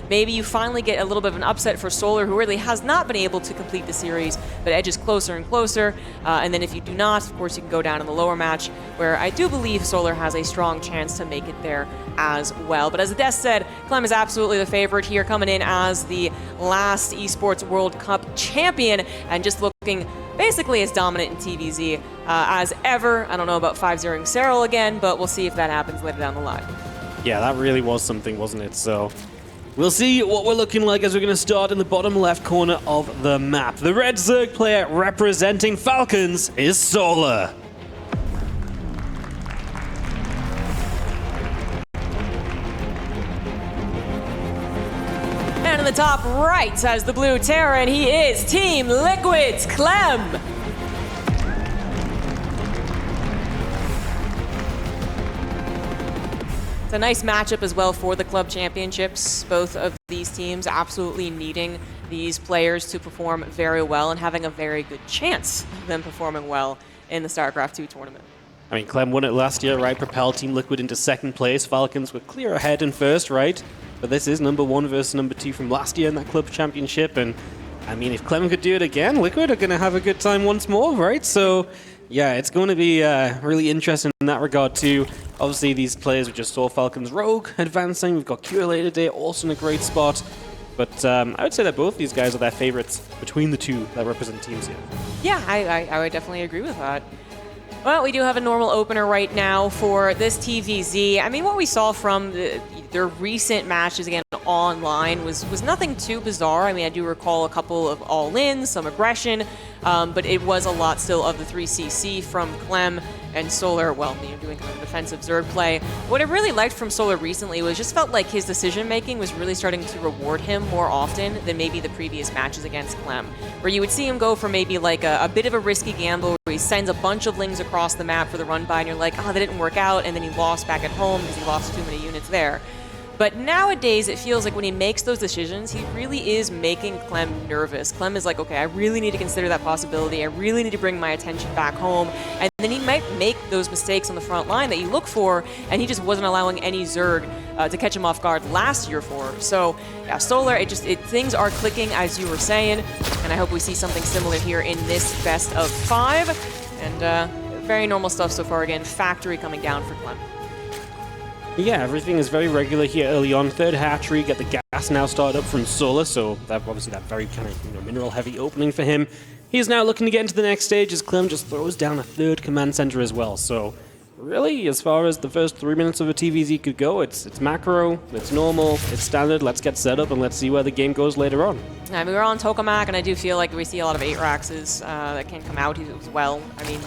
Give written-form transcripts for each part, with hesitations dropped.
maybe you finally get a little bit of an upset for Solar, who really has not been able to complete the series, but edges closer and closer. And then if you do not, of course, you can go down in the lower match, where I do believe Solar has a strong chance to make it there as well. But as the desk said, Clem is absolutely the favorite here, coming in as the last Esports World Cup champion and just looking basically as dominant in TVZ as ever. I don't know about 5-0ing Serral again, but we'll see if that happens later down the line. Yeah, that really was something, wasn't it? So we'll see what we're looking like as we're going to start in the bottom left corner of the map. The red Zerg player representing Falcons is Solar. And in the top right has the blue Terran. He is Team Liquid's Clem. It's a nice matchup as well for the club championships. Both of these teams absolutely needing these players to perform very well and having a very good chance of them performing well in the StarCraft 2 tournament. I mean, Clem won it last year, right? Propelled Team Liquid into second place. Falcons were clear ahead in first, right? But this is number 1 versus number 2 from last year in that club championship. And I mean, if Clem could do it again, Liquid are going to have a good time once more, right? So yeah, it's going to be really interesting in that regard too. Obviously, these players we just saw, Falcons Rogue advancing. We've got QLA today, also in a great spot. But I would say that both these guys are their favorites between the two that represent teams here. Yeah, I would definitely agree with that. Well, we do have a normal opener right now for this TVZ. I mean, what we saw from their recent matches again online was nothing too bizarre. I mean, I do recall a couple of all-ins, some aggression, but it was a lot still of the 3CC from Clem and Solar, well, doing kind of defensive Zerg play. What I really liked from Solar recently was just felt like his decision-making was really starting to reward him more often than maybe the previous matches against Clem, where you would see him go for maybe like a bit of a risky gamble where he sends a bunch of lings across the map for the run by, and you're like, oh, that didn't work out, and then he lost back at home because he lost too many units there. But nowadays, it feels like when he makes those decisions, he really is making Clem nervous. Clem is like, okay, I really need to consider that possibility. I really need to bring my attention back home. And then he might make those mistakes on the front line that you look for, and he just wasn't allowing any Zerg to catch him off guard last year for. So, yeah, Solar, things are clicking, as you were saying, and I hope we see something similar here in this best of 5. And very normal stuff so far again. Factory coming down for Clem. Yeah, everything is very regular here early on. Third hatchery, get the gas now started up from Solar, so that obviously that very kind of mineral-heavy opening for him. He's now looking to get into the next stage as Clem just throws down a third command center as well. So really, as far as the first 3 minutes of a TVZ could go, it's macro, it's normal, it's standard. Let's get set up and let's see where the game goes later on. I mean, we're on Tokamak, and I do feel like we see a lot of 8-Raxes that can come out as well. I mean,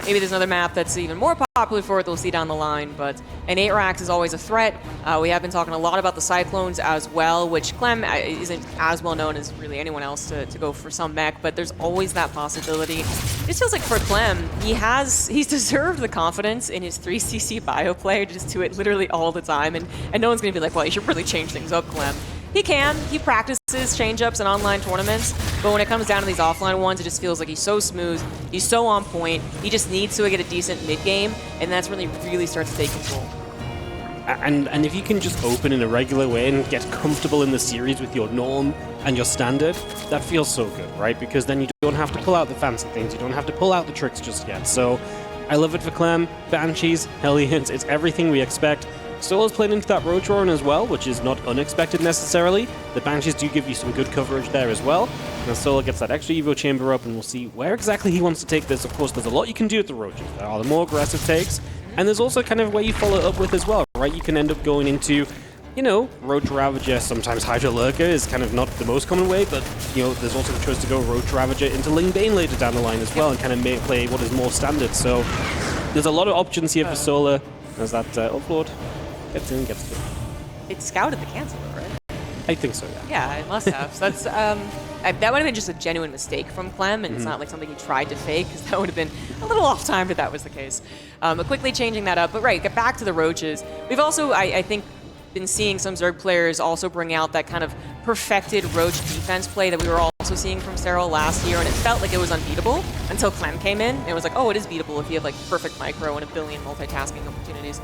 maybe there's another map that's even more popular for it that we'll see down the line, but an 8-Rax is always a threat. We have been talking a lot about the Cyclones as well, which Clem isn't as well known as really anyone else to go for some mech, but there's always that possibility. It feels like for Clem, he's deserved the confidence in his 3CC bio play to just do it literally all the time, and no one's going to be like, well, you should really change things up, Clem. He can. He practices change-ups in online tournaments, but when it comes down to these offline ones, it just feels like he's so smooth, he's so on point, he just needs to get a decent mid-game, and that's when he really starts to take control. And if you can just open in a regular way and get comfortable in the series with your norm and your standard, that feels so good, right? Because then you don't have to pull out the fancy things, you don't have to pull out the tricks just yet. So I love it for Clem, Banshees, Hellions, it's everything we expect. Solar's playing into that Roach Roaring as well, which is not unexpected necessarily. The Banshees do give you some good coverage there as well. And Solar gets that extra Evo Chamber up, and we'll see where exactly he wants to take this. Of course, there's a lot you can do with the Roaches. There are the more aggressive takes, and there's also kind of where you follow up with as well, right? You can end up going into, Roach Ravager, sometimes Hydra Lurker is kind of not the most common way, but, there's also the choice to go Roach Ravager into Ling Bane later down the line as well, and kind of play what is more standard. So there's a lot of options here for Solar. There's that Overlord. Gets in, gets through. It scouted the cancel, right? I think so, yeah. Yeah, it must have. So that's that would have been just a genuine mistake from Clem, and it's not like something he tried to fake, because that would have been a little off time if that was the case. But quickly changing that up. But right, get back to the Roaches. We've also, I think, been seeing some Zerg players also bring out that kind of perfected Roach defense play that we were also seeing from Serral last year, and it felt like it was unbeatable until Clem came in. It was like, oh, it is beatable if you have like perfect micro and a billion multitasking opportunities.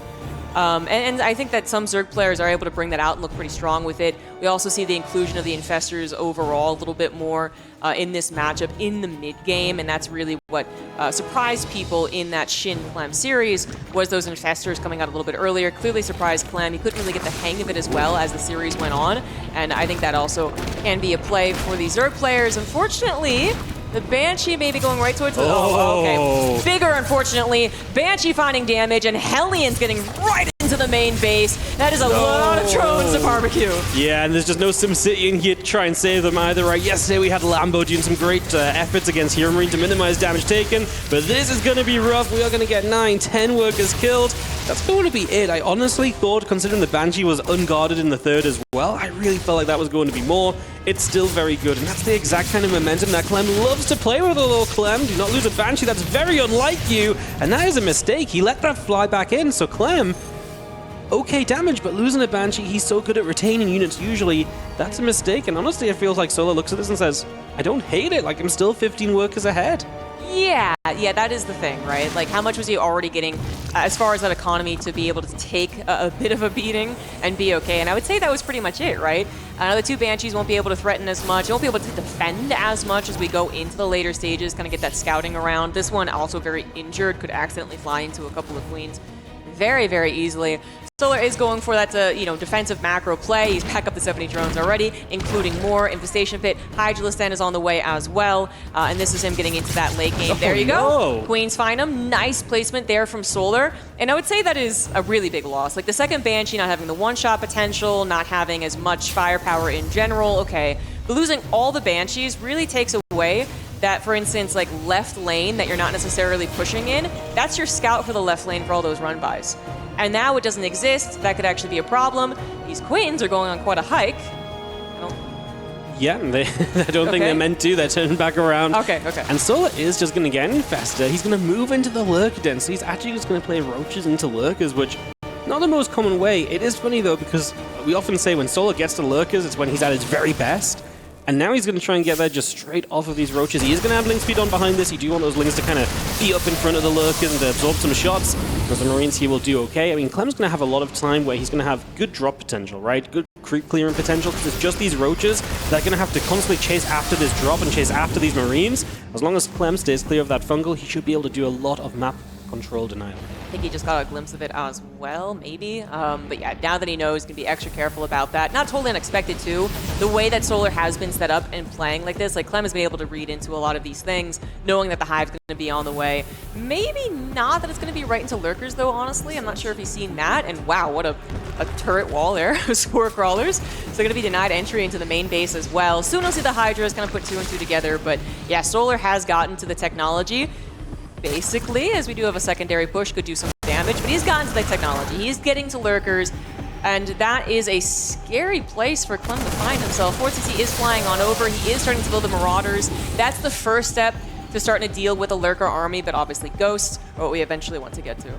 And I think that some Zerg players are able to bring that out and look pretty strong with it. We also see the inclusion of the Infestors overall a little bit more in this matchup in the mid game, and that's really what surprised people in that Shin Clem series was those Infestors coming out a little bit earlier. Clearly surprised Clem. He couldn't really get the hang of it as well as the series went on, and I think that also can be a play for the Zerg players. Unfortunately, the Banshee may be going right towards the... Oh, okay. Bigger, unfortunately. Banshee finding damage, and Hellions getting right into the main base. That is a lot of drones to barbecue. Yeah, and there's just no SimCity in here to try and save them either, right? Yesterday we had Lambo doing some great efforts against Hero Marine to minimize damage taken, but this is going to be rough. We are going to get 9, 10 workers killed. That's going to be it. I honestly thought, considering the Banshee was unguarded in the third as well, I really felt like that was going to be more. It's still very good, and that's the exact kind of momentum that Clem loves to play with, although Clem, do not lose a Banshee. That's very unlike you, and that is a mistake. He let that fly back in, so Clem, okay damage, but losing a Banshee, he's so good at retaining units usually. That's a mistake, and honestly, it feels like Solar looks at this and says, I don't hate it, like I'm still 15 workers ahead. Yeah, that is the thing, right? Like, how much was he already getting as far as that economy to be able to take a bit of a beating and be okay? And I would say that was pretty much it, right? The two Banshees won't be able to threaten as much. They won't be able to defend as much as we go into the later stages, kind of get that scouting around. This one also very injured, could accidentally fly into a couple of queens very, very easily. Solar is going for that, defensive macro play. He's packed up the 70 drones already, including more. Infestation Pit, Hydralisk Den is on the way as well. And this is him getting into that late game. There you go. Queens find him. Nice placement there from Solar. And I would say that is a really big loss. Like, the second Banshee not having the one-shot potential, not having as much firepower in general, okay. But losing all the Banshees really takes away that, for instance, like left lane that you're not necessarily pushing in, that's your scout for the left lane for all those run-bys. And now it doesn't exist. That could actually be a problem. These Queens are going on quite a hike. Yeah, I don't think they're meant to. They're turning back around. Okay. And Solar is just going to get infested. He's going to move into the lurker den. So he's actually just going to play roaches into lurkers, which not the most common way. It is funny, though, because we often say when Solar gets to lurkers, it's when he's at his very best. And now he's going to try and get there just straight off of these roaches. He is going to have link speed on behind this. You do want those links to kind of be up in front of the lurkers and to absorb some shots. Because the Marines here will do okay. I mean, Clem's going to have a lot of time where he's going to have good drop potential, right? Good creep clearing potential, because it's just these roaches that are going to have to constantly chase after this drop and chase after these Marines. As long as Clem stays clear of that fungal, he should be able to do a lot of map control denial. I think he just got a glimpse of it as well, maybe. But yeah, now that he knows, he's going to be extra careful about that. Not totally unexpected, too. The way that Solar has been set up and playing like this, like Clem has been able to read into a lot of these things, knowing that the Hive's going to be on the way. Maybe not that it's going to be right into Lurkers, though, honestly. I'm not sure if he's seen that. And wow, what a turret wall there. Spore Crawlers. So they're going to be denied entry into the main base as well. Soon we'll see the Hydras kind of put 2 and 2 together. But yeah, Solar has gotten to the technology. Basically, as we do have a secondary push, could do some damage, but he's gotten to the technology. He's getting to lurkers, and that is a scary place for Clem to find himself. Fortity is flying on over. He is starting to build the Marauders. That's the first step to starting to deal with a lurker army, but obviously Ghosts are what we eventually want to get to.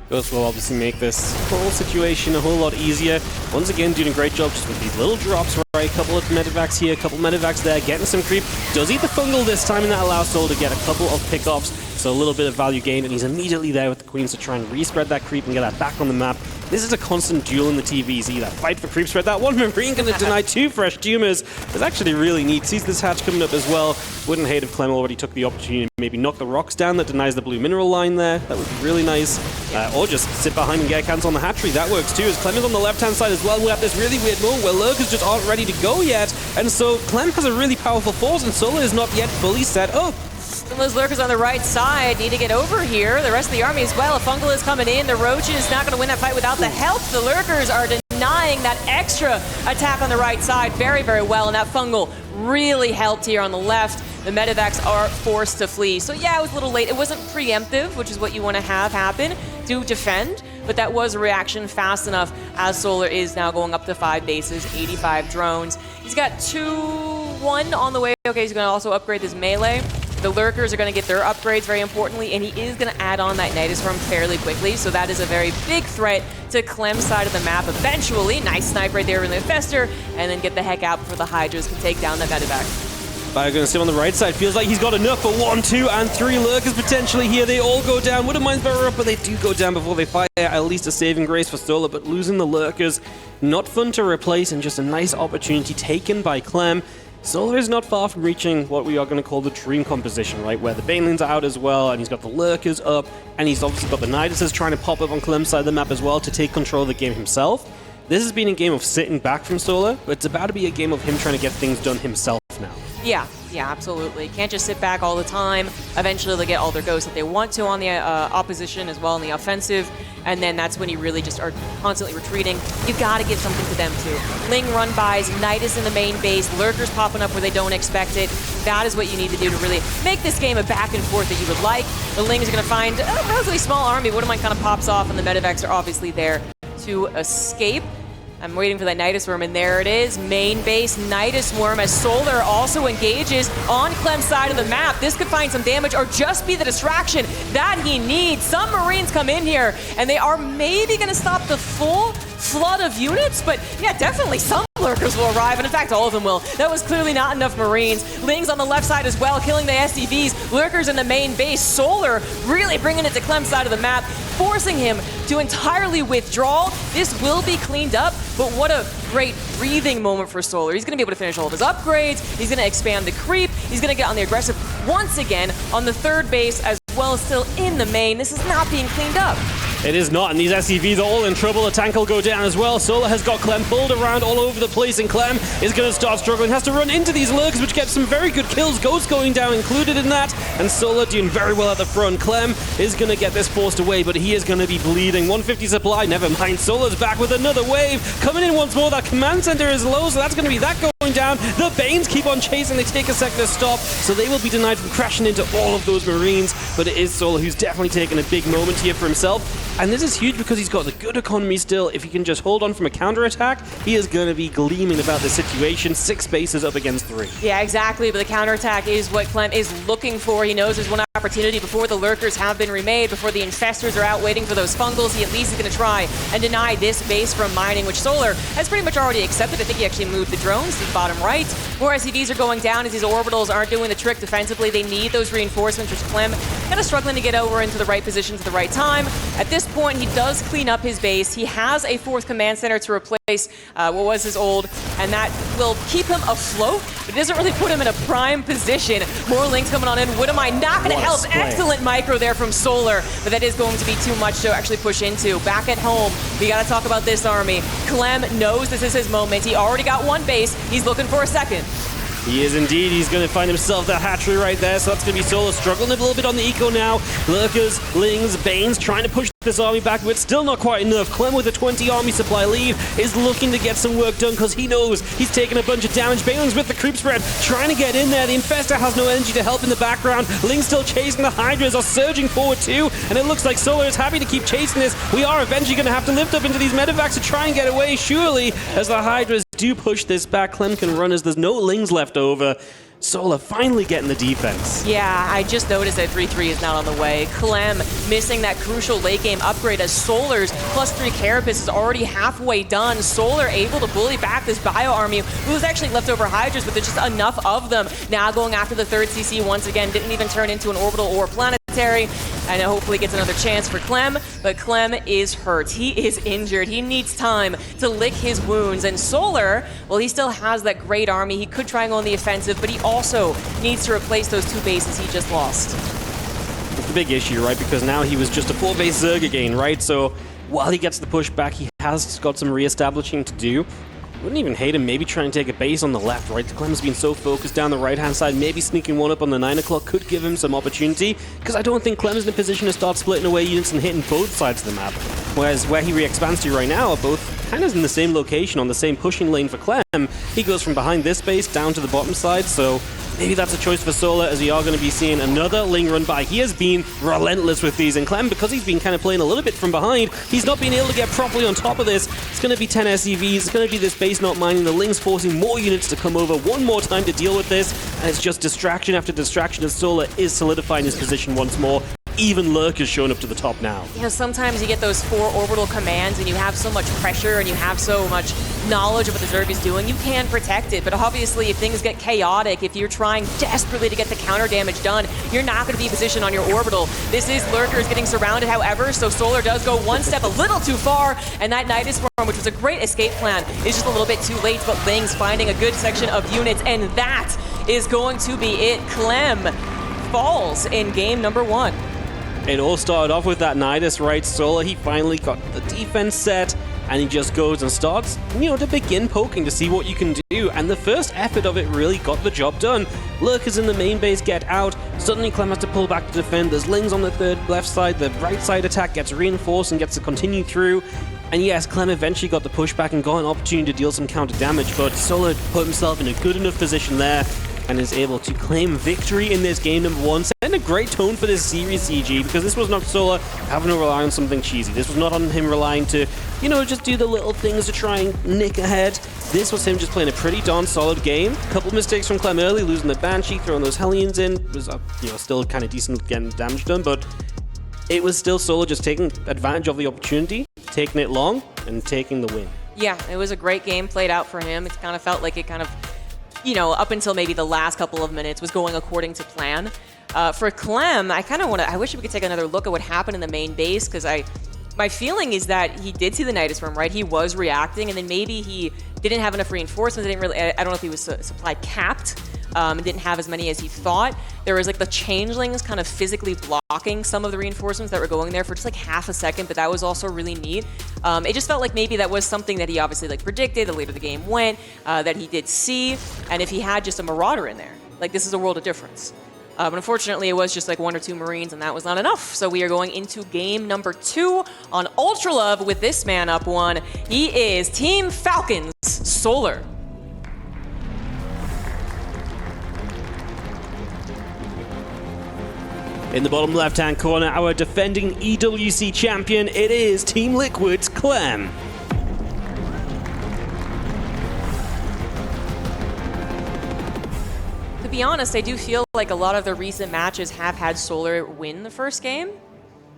Ghosts will obviously make this whole situation a whole lot easier. Once again, doing a great job just with these little drops, right? A couple of medevacs here, a couple of medevacs there, getting some creep. Does eat the fungal this time, and that allows Soul to get a couple of pickoffs. So a little bit of value gain, and he's immediately there with the Queens to try and respread that creep and get that back on the map. This is a constant duel in the TVZ, that fight for creep spread. That one Marine going to deny 2 fresh tumors. It's actually really neat. Sees this hatch coming up as well. Wouldn't hate if Clem already took the opportunity to maybe knock the rocks down that denies the blue mineral line there. That would be really nice. Or just sit behind and get cans on the hatchery. That works too. As Clem is on the left-hand side as well, we have this really weird moment where lurkers just aren't ready to go yet. And so Clem has a really powerful force, and Solar is not yet fully set up. Some of those lurkers on the right side need to get over here. The rest of the army as well. A fungal is coming in. The Roach is not going to win that fight without the help. The lurkers are denying that extra attack on the right side very, very well. And that fungal really helped here on the left. The medevacs are forced to flee. So yeah, it was a little late. It wasn't preemptive, which is what you want to have happen to defend. But that was a reaction fast enough as Solar is now going up to 5 bases, 85 drones. He's got 2-1 on the way. Okay, he's going to also upgrade this melee. The lurkers are going to get their upgrades very importantly, and he is going to add on that Nidus Storm fairly quickly, so that is a very big threat to Clem's side of the map eventually. Nice snipe right there in the Infestor, and then get the heck out before the Hydras can take down the medevac. Bio going to sit on the right side. Feels like he's got enough for 1, 2, and 3 lurkers potentially here. They all go down. Wouldn't mind Barra up, but they do go down before they fire. At least a saving grace for Solar, but losing the lurkers, not fun to replace, and just a nice opportunity taken by Clem. Solar is not far from reaching what we are going to call the dream composition, right? Where the Banelings are out as well, and he's got the lurkers up, and he's obviously got the Niduses trying to pop up on Clem's side of the map as well to take control of the game himself. This has been a game of sitting back from Solar, but it's about to be a game of him trying to get things done himself now. Yeah, absolutely. Can't just sit back all the time. Eventually they'll get all their goes that they want to on the opposition as well in the offensive, and then that's when you really just are constantly retreating. You gotta give something to them too. Ling run-bys, Nidus in the main base, lurkers popping up where they don't expect it. That is what you need to do to really make this game a back and forth that you would like. The Ling is gonna find a relatively small army. One of mine kind of pops off, and the Medivacs are obviously there to escape. I'm waiting for that Nidus Worm, and there it is. Main base Nidus Worm as Solar also engages on Clem's side of the map. This could find some damage or just be the distraction that he needs. Some Marines come in here, and they are maybe going to stop the full flood of units, but yeah, definitely some lurkers will arrive, and in fact all of them will. That was clearly not enough Marines. Ling's on the left side as well, killing the SCVs. Lurkers in the main base. Solar really bringing it to Clem's side of the map, forcing him to entirely withdraw. This will be cleaned up, but what a great breathing moment for Solar. He's going to be able to finish all of his upgrades. He's going to expand the creep. He's going to get on the aggressive once again on the third base as well as still in the main. This is not being cleaned up. It is not, and these SCVs are all in trouble. The tank will go down as well. Solar has got Clem pulled around all over the place, and Clem is going to start struggling. Has to run into these lurkers, which gets some very good kills. Ghost going down included in that, and Solar doing very well at the front. Clem is going to get this forced away, but he is going to be bleeding. 150 supply, never mind. Solar's back with another wave. Coming in once more. That command center is low, so that's going to be that going down. The Banes keep on chasing. They take a second to stop, so they will be denied from crashing into all of those Marines, but it is Solar who's definitely taken a big moment here for himself. And this is huge because he's got the good economy still. If he can just hold on from a counterattack, he is going to be gleaming about the situation. 6 bases up against 3. Yeah, exactly. But the counterattack is what Clem is looking for. He knows there's one opportunity before the lurkers have been remade, before the infestors are out waiting for those fungals. He at least is going to try and deny this base from mining, which Solar has pretty much already accepted. I think he actually moved the drones to the bottom right. More SCVs are going down as these orbitals aren't doing the trick defensively. They need those reinforcements, which Clem kind of struggling to get over into the right positions at the right time. At this point, he does clean up his base. He has a 4th command center to replace what was his old, and that will keep him afloat, but it doesn't really put him in a prime position. More links coming on in. What am I not going to help? Excellent micro there from Solar, but that is going to be too much to actually push into. Back at home, we got to talk about this army. Clem knows this is his moment. He already got 1 base. He's looking for a 2nd. He is indeed. He's going to find himself that hatchery right there, so that's going to be Solar struggling a little bit on the eco now. Lurkers, Lings, Banes trying to push this army back, but still not quite enough. Clem with a 20 army supply lead is looking to get some work done because he knows he's taking a bunch of damage. Banelings with the creep spread, trying to get in there. The Infestor has no energy to help in the background. Ling's still chasing. The Hydras are surging forward too, and it looks like Solar is happy to keep chasing this. We are eventually going to have to lift up into these medevacs to try and get away, surely, as the Hydras do push this back. Clem can run as there's no Lings left over. Solar finally getting the defense. Yeah, I just noticed that 3-3 is not on the way. Clem missing that crucial late game upgrade as Solar's +3 Carapace is already halfway done. Solar able to bully back this bio army, who's actually leftover Hydras, but there's just enough of them. Now going after the 3rd CC once again, didn't even turn into an orbital or planetary. And hopefully gets another chance for Clem, but Clem is hurt. He is injured. He needs time to lick his wounds. And Solar, well, he still has that great army. He could try and go on the offensive, but he also needs to replace those 2 bases he just lost. It's the big issue, right? Because now he was just a 4-base Zerg again, right? So while he gets the push back, he has got some re-establishing to do. Wouldn't even hate him maybe trying to take a base on the left, right? Clem's been so focused down the right-hand side, maybe sneaking one up on the 9 o'clock could give him some opportunity, because I don't think Clem's in a position to start splitting away units and hitting both sides of the map. Whereas where he re-expands to right now are both kind of in the same location, on the same pushing lane for Clem. He goes from behind this base down to the bottom side, so maybe that's a choice for Solar, as we are going to be seeing another Ling run by. He has been relentless with these, and Clem, because he's been kind of playing a little bit from behind, he's not been able to get properly on top of this. It's going to be 10 SCVs, it's going to be this base not mining, the Ling's forcing more units to come over one more time to deal with this, and it's just distraction after distraction as Solar is solidifying his position once more. even Lurk has shown up to the top now. You know, sometimes you get those 4 orbital commands and you have so much pressure and you have so much knowledge of what the Zerg is doing, you can protect it. But obviously, if things get chaotic, if you're trying desperately to get the counter damage done, you're not going to be positioned on your orbital. This is Lurkers getting surrounded, however, so Solar does go one step a little too far, and that Nidus Swarm, which was a great escape plan, is just a little bit too late, but Ling's finding a good section of units, and that is going to be it. Clem falls in game number 1. It all started off with that Nidus, right? Solar, he finally got the defense set, and he just goes and starts, to begin poking to see what you can do. And the first effort of it really got the job done. Lurkers in the main base get out. Suddenly Clem has to pull back to defend. There's Lings on the third left side. The right side attack gets reinforced and gets to continue through. And yes, Clem eventually got the pushback and got an opportunity to deal some counter damage, but Solar put himself in a good enough position there and is able to claim victory in this game number 1, setting a great tone for this series, CG, because this was not Solar having to rely on something cheesy. This was not on him relying to, just do the little things to try and nick ahead. This was him just playing a pretty darn solid game. A couple of mistakes from Clem early, losing the Banshee, throwing those Hellions in, was still kind of decent getting damage done, but it was still Solar just taking advantage of the opportunity, taking it long, and taking the win. Yeah, it was a great game played out for him. It kind of felt like it up until maybe the last couple of minutes was going according to plan. For Clem, I wish we could take another look at what happened in the main base, because my feeling is that he did see the Nidus Worm, right? He was reacting, and then maybe he didn't have enough reinforcements. I don't know if he was supply capped, and didn't have as many as he thought. There was the changelings kind of physically blocking some of the reinforcements that were going there for just half a second, but that was also really neat. It just felt like maybe that was something that he obviously predicted the later the game went, that he did see, and if he had just a Marauder in there, this is a world of difference. But unfortunately, it was just 1 or 2 Marines, and that was not enough. So we are going into game number 2 on Ultra Love with this man up 1. He is Team Falcons Solar. In the bottom left-hand corner, our defending EWC champion, it is Team Liquid's Clem. To be honest, I do feel like a lot of the recent matches have had Solar win the first game.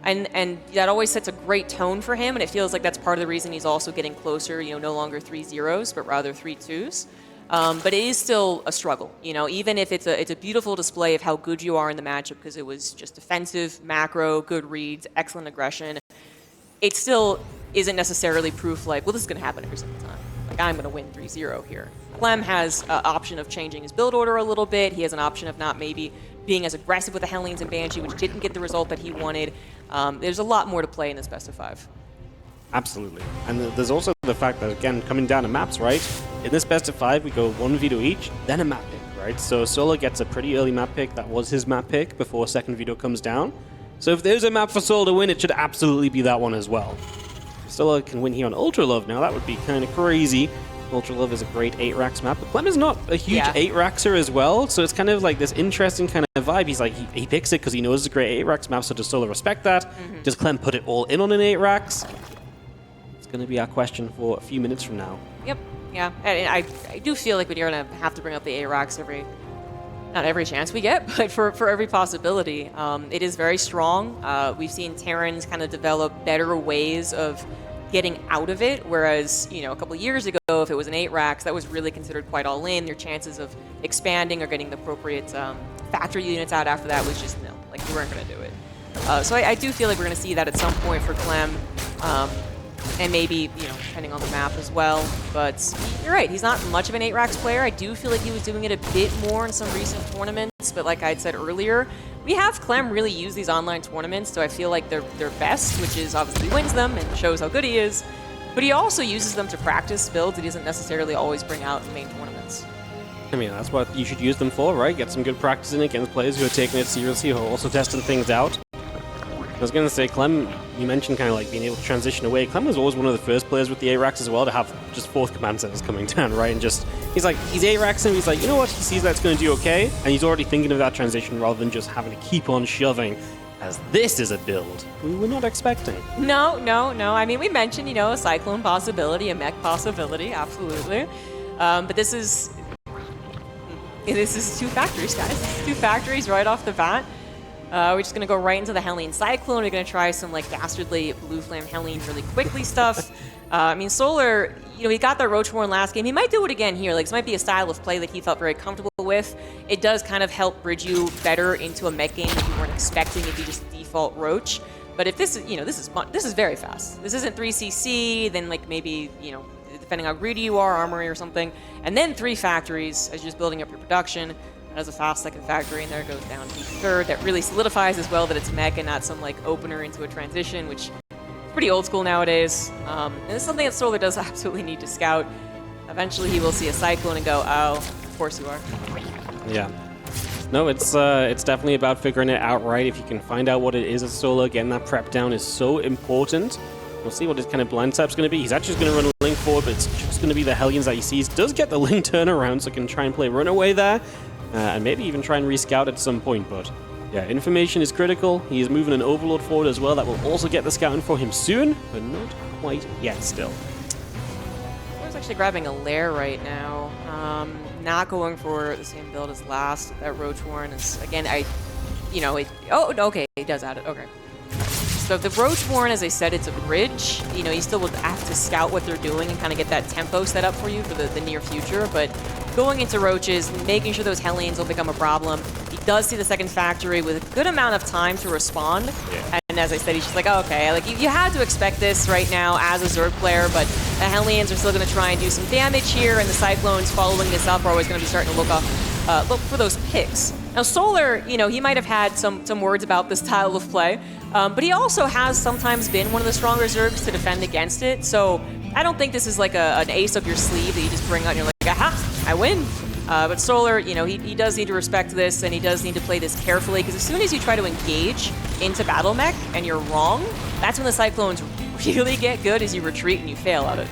And that always sets a great tone for him, and it feels like that's part of the reason he's also getting closer, no longer 3-0s, but rather 3-2s. But it is still a struggle, even if it's a beautiful display of how good you are in the matchup, because it was just defensive, macro, good reads, excellent aggression. It still isn't necessarily proof well, this is going to happen every single time. I'm going to win 3-0 here. Clem has an option of changing his build order a little bit. He has an option of not maybe being as aggressive with the Hellions and Banshee, which didn't get the result that he wanted. There's a lot more to play in this best of 5. Absolutely. And there's also the fact that, again, coming down to maps, right? In this best of 5, we go 1 veto each, then a map pick, right? So Solar gets a pretty early map pick. That was his map pick before second veto comes down. So if there's a map for Solar to win, it should absolutely be that one as well. If Solar can win here on Ultra Love now, that would be kind of crazy. Ultra Love is a great 8-Rax map, but Clem is not a huge 8-Raxer as well, so it's kind of this interesting kind of vibe. He's he picks it because he knows it's a great 8-Rax map, so does Solar respect that? Mm-hmm. Does Clem put it all in on an 8-Rax? It's going to be our question for a few minutes from now. Yep, yeah. And I do feel like we're going to have to bring up the 8-Rax not every chance we get, but for every possibility. It is very strong. We've seen Terrans kind of develop better ways of getting out of it, whereas, a couple years ago, if it was an 8-Rax, that was really considered quite all in. Your chances of expanding or getting the appropriate factory units out after that was just nil. You weren't going to do it. So I do feel like we're going to see that at some point for Clem, and maybe, depending on the map as well. But you're right, he's not much of an 8-Rax player. I do feel like he was doing it a bit more in some recent tournaments, but like I'd said earlier, we have Clem really use these online tournaments, so I feel like they're best, which is obviously wins them and shows how good he is, but he also uses them to practice builds that he doesn't necessarily always bring out in main tournaments. I mean, that's what you should use them for, right? Get some good practice in against players who are taking it seriously, who are also testing things out. I was going to say, Clem, you mentioned kind of being able to transition away. Clem was always one of the first players with the 8-Rax as well to have just 4th command centers coming down, right? And he's 8-Raxing, he's you know what, he sees that's going to do okay, and he's already thinking of that transition rather than just having to keep on shoving, as this is a build we were not expecting. No. I mean, we mentioned, a Cyclone possibility, a mech possibility, absolutely. But this is 2 factories, guys. 2 factories right off the bat. We're just going to go right into the Hellion Cyclone. We're going to try some like dastardly Blue Flame Hellion really quickly stuff. I mean, Solar, he got that Roachborn last game. He might do it again here. Like, this might be a style of play that he felt very comfortable with. It does kind of help bridge you better into a mech game that you weren't expecting if you just default Roach. But if this is, this is very fast. This isn't 3cc, then like maybe, depending how greedy you are, armory or something. And then 3 factories as you're just building up your production. That is a fast second factory, and there it goes down to third. That really solidifies as well that it's mech and not some like opener into a transition, which is pretty old school nowadays. And this is something that Solar does absolutely need to scout. Eventually he will see a Cyclone and go, oh, of course you are. Yeah. No, it's definitely about figuring it out right. If you can find out what it is at Solar, getting that prep down is so important. We'll see what his kind of blind tap's going to be. He's actually going to run a Link forward, but it's just going to be the Hellions that he sees. Does get the Link turnaround, so can try and play Runaway there. And maybe even try and rescout at some point, but yeah, information is critical. He is moving an Overlord forward as well. That will also get the scouting for him soon, but not quite yet still. Solar's actually grabbing a Lair right now. Not going for the same build as last. That Roachborn is, again, oh, okay, he does add it, okay. So the Roachborn, as I said, it's a bridge. You still would have to scout what they're doing and kind of get that tempo set up for you for the near future, but going into Roaches, making sure those Hellions will become a problem. He does see the second factory with a good amount of time to respond. Yeah. And as I said, he's just like, oh, okay, like you had to expect this right now as a Zerg player, but the Hellions are still going to try and do some damage here, and the Cyclones following this up are always going to be starting to look for those picks. Now, Solar, he might have had some words about this style of play, but he also has sometimes been one of the stronger Zergs to defend against it, so I don't think this is like an ace up your sleeve that you just bring out and you're like, aha, I win. But Solar, he does need to respect this, and he does need to play this carefully, because as soon as you try to engage into Battle Mech and you're wrong, that's when the Cyclones really get good, as you retreat and you fail at it.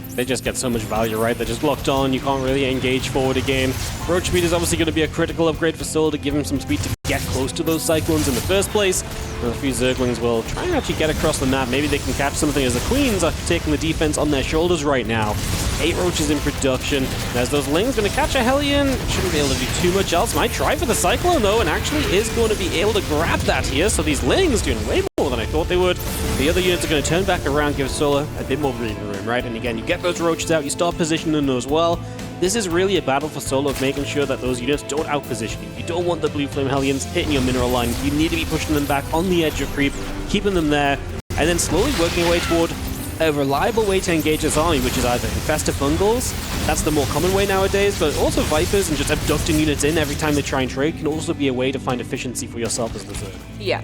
They just get so much value, right? They're just locked on. You can't really engage forward again. Roach speed is obviously going to be a critical upgrade for Soul to give him some speed to get close to those Cyclones in the first place. And a few Zerglings will try and actually get across the map. Maybe they can catch something as the Queens are taking the defense on their shoulders right now. 8 Roaches in production. As those Lings going to catch a Hellion. Shouldn't be able to do too much else. Might try for the Cyclone though, and actually is going to be able to grab that here. So these Lings doing way more than I thought they would. The other units are going to turn back around, give Solar a bit more breathing room, right? And again, you get those Roaches out, you start positioning them as well. This is really a battle for Solar of making sure that those units don't outposition you. You don't want the Blue Flame Hellions hitting your mineral line. You need to be pushing them back on the edge of creep, keeping them there, and then slowly working your way toward a reliable way to engage this army, which is either Infestor Fungals, that's the more common way nowadays, but also Vipers and just abducting units in every time they try and trade can also be a way to find efficiency for yourself as the Zerg. Yeah.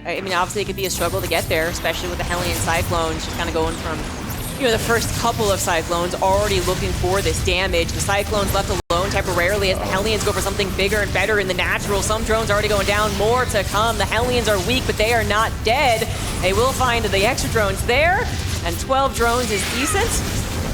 I mean, obviously it could be a struggle to get there, especially with the Hellion Cyclones, just kind of going from the first couple of Cyclones already looking for this damage. The Cyclones left alone temporarily as the Hellions go for something bigger and better in the natural. Some drones already going down, more to come. The Hellions are weak, but they are not dead. They will find the extra drones there, and 12 drones is decent.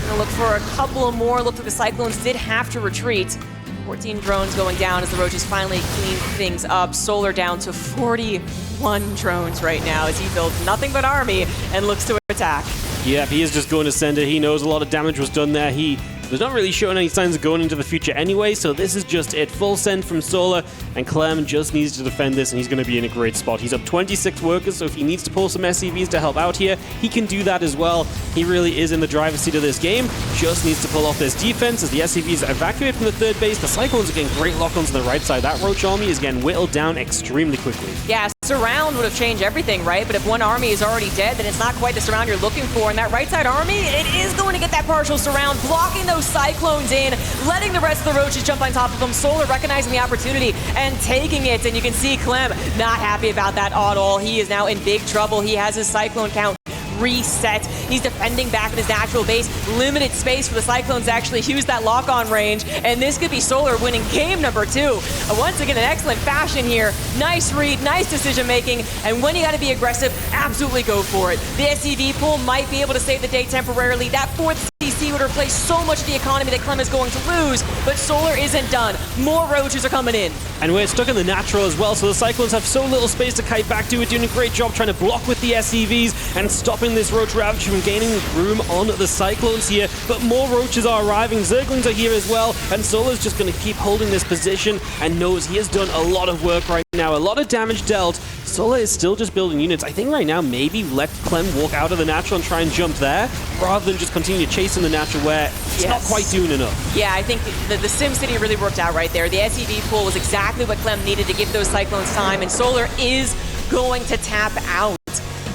Gonna look for a couple more. Look like the Cyclones did have to retreat. 14 drones going down as the Roaches finally clean things up. Solar down to 41 drones right now as he builds nothing but army and looks to attack. Yeah, he is just going to send it. He knows a lot of damage was done there. He was not really showing any signs of going into the future anyway, so this is just it. Full send from Solar, and Clem just needs to defend this, and he's going to be in a great spot. He's up 26 workers, so if he needs to pull some SCVs to help out here, he can do that as well. He really is in the driver's seat of this game. Just needs to pull off this defense as the SCVs evacuate from the third base. The Cyclones are getting great lock-ons on the right side. That Roach army is getting whittled down extremely quickly. Yeah, surround would have changed everything, right? But if one army is already dead, then it's not quite the surround you're looking for. And that right side army, it is going to get that partial surround, blocking those Cyclones in, letting the rest of the Roaches jump on top of them. Solar recognizing the opportunity and taking it. And you can see Clem not happy about that at all. He is now in big trouble. He has his Cyclone count reset. He's defending back in his natural base. Limited space for the Cyclones to actually use that lock-on range, and this could be Solar winning game number 2. Once again, an excellent fashion here. Nice read, nice decision-making, and when you got to be aggressive, absolutely go for it. The SCV pull might be able to save the day temporarily. That 4th CC CC would replace so much of the economy that Clem is going to lose, but Solar isn't done. More roaches are coming in. And we're stuck in the natural as well, so the Cyclones have so little space to kite back to. We're doing a great job trying to block with the SCVs and stopping this Roach Ravage from gaining room on the Cyclones here. But more Roaches are arriving, Zerglings are here as well, and Solar's just going to keep holding this position and knows he has done a lot of work right now, a lot of damage dealt. Solar is still just building units. I think right now maybe let Clem walk out of the natural and try and jump there, rather than just continue chasing the natural where it's not quite doing enough. Yeah, I think the Sim City really worked out right there. The SEV pool was exactly what Clem needed to give those Cyclones time, and Solar is going to tap out.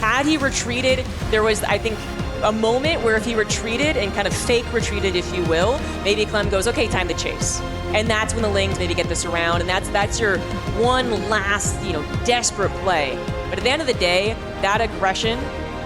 Had he retreated, there was, I think, a moment where if he retreated and kind of fake retreated, if you will, maybe Clem goes, okay, time to chase. And that's when the Lings maybe get this around, and that's your one last, desperate play. But at the end of the day, that aggression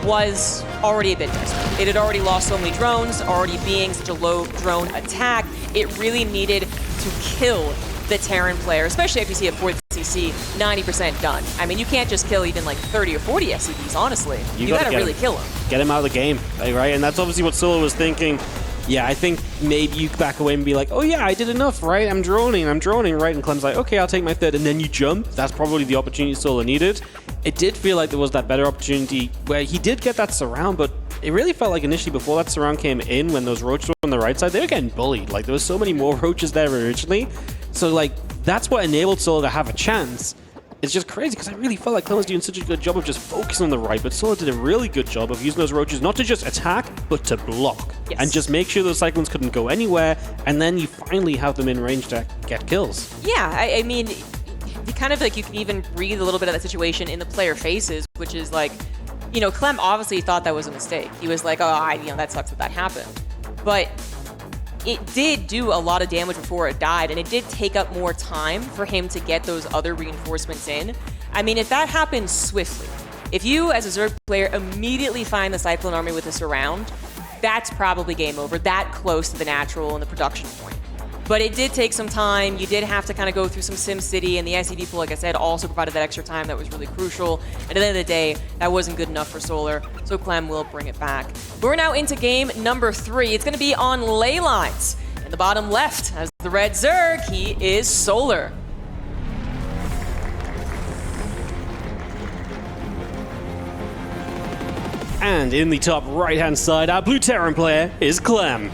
was already a bit desperate. It had already lost so many drones, already being such a low drone attack. It really needed to kill the Terran player, especially after you see a 4th CC 90% done. I mean, you can't just kill even like 30 or 40 SCVs, honestly. You gotta really kill him. Get him out of the game, right? And that's obviously what Solar was thinking. Yeah, I think maybe you back away and be like, oh yeah, I did enough, right? I'm droning, right? And Clem's like, okay, I'll take my third, and then you jump. That's probably the opportunity Solar needed. It did feel like there was that better opportunity where he did get that surround, but it really felt like initially before that surround came in, when those roaches were on the right side, they were getting bullied. Like, there was so many more roaches there originally. So, like, that's what enabled Solar to have a chance. It's just crazy because I really felt like Clem was doing such a good job of just focusing on the right, but Solar did a really good job of using those roaches not to just attack, but to block. Yes. And just make sure those Cyclones couldn't go anywhere, and then you finally have them in range to get kills. Yeah, I mean, you kind of like, you can even read a little bit of that situation in the player faces, which is like, Clem obviously thought that was a mistake. He was like, oh, that sucks that happened. But it did do a lot of damage before it died, and it did take up more time for him to get those other reinforcements in. I mean, if that happens swiftly, if you as a Zerg player immediately find the Cyclone army with a surround, that's probably game over, that close to the natural and the production point. But it did take some time. You did have to kind of go through some Sim City, and the SED pool, like I said, also provided that extra time that was really crucial. And at the end of the day, that wasn't good enough for Solar, so Clem will bring it back. We're now into game number 3. It's going to be on ley lines. In the bottom left, as the red Zerg, he is Solar. And in the top right-hand side, our blue Terran player is Clem.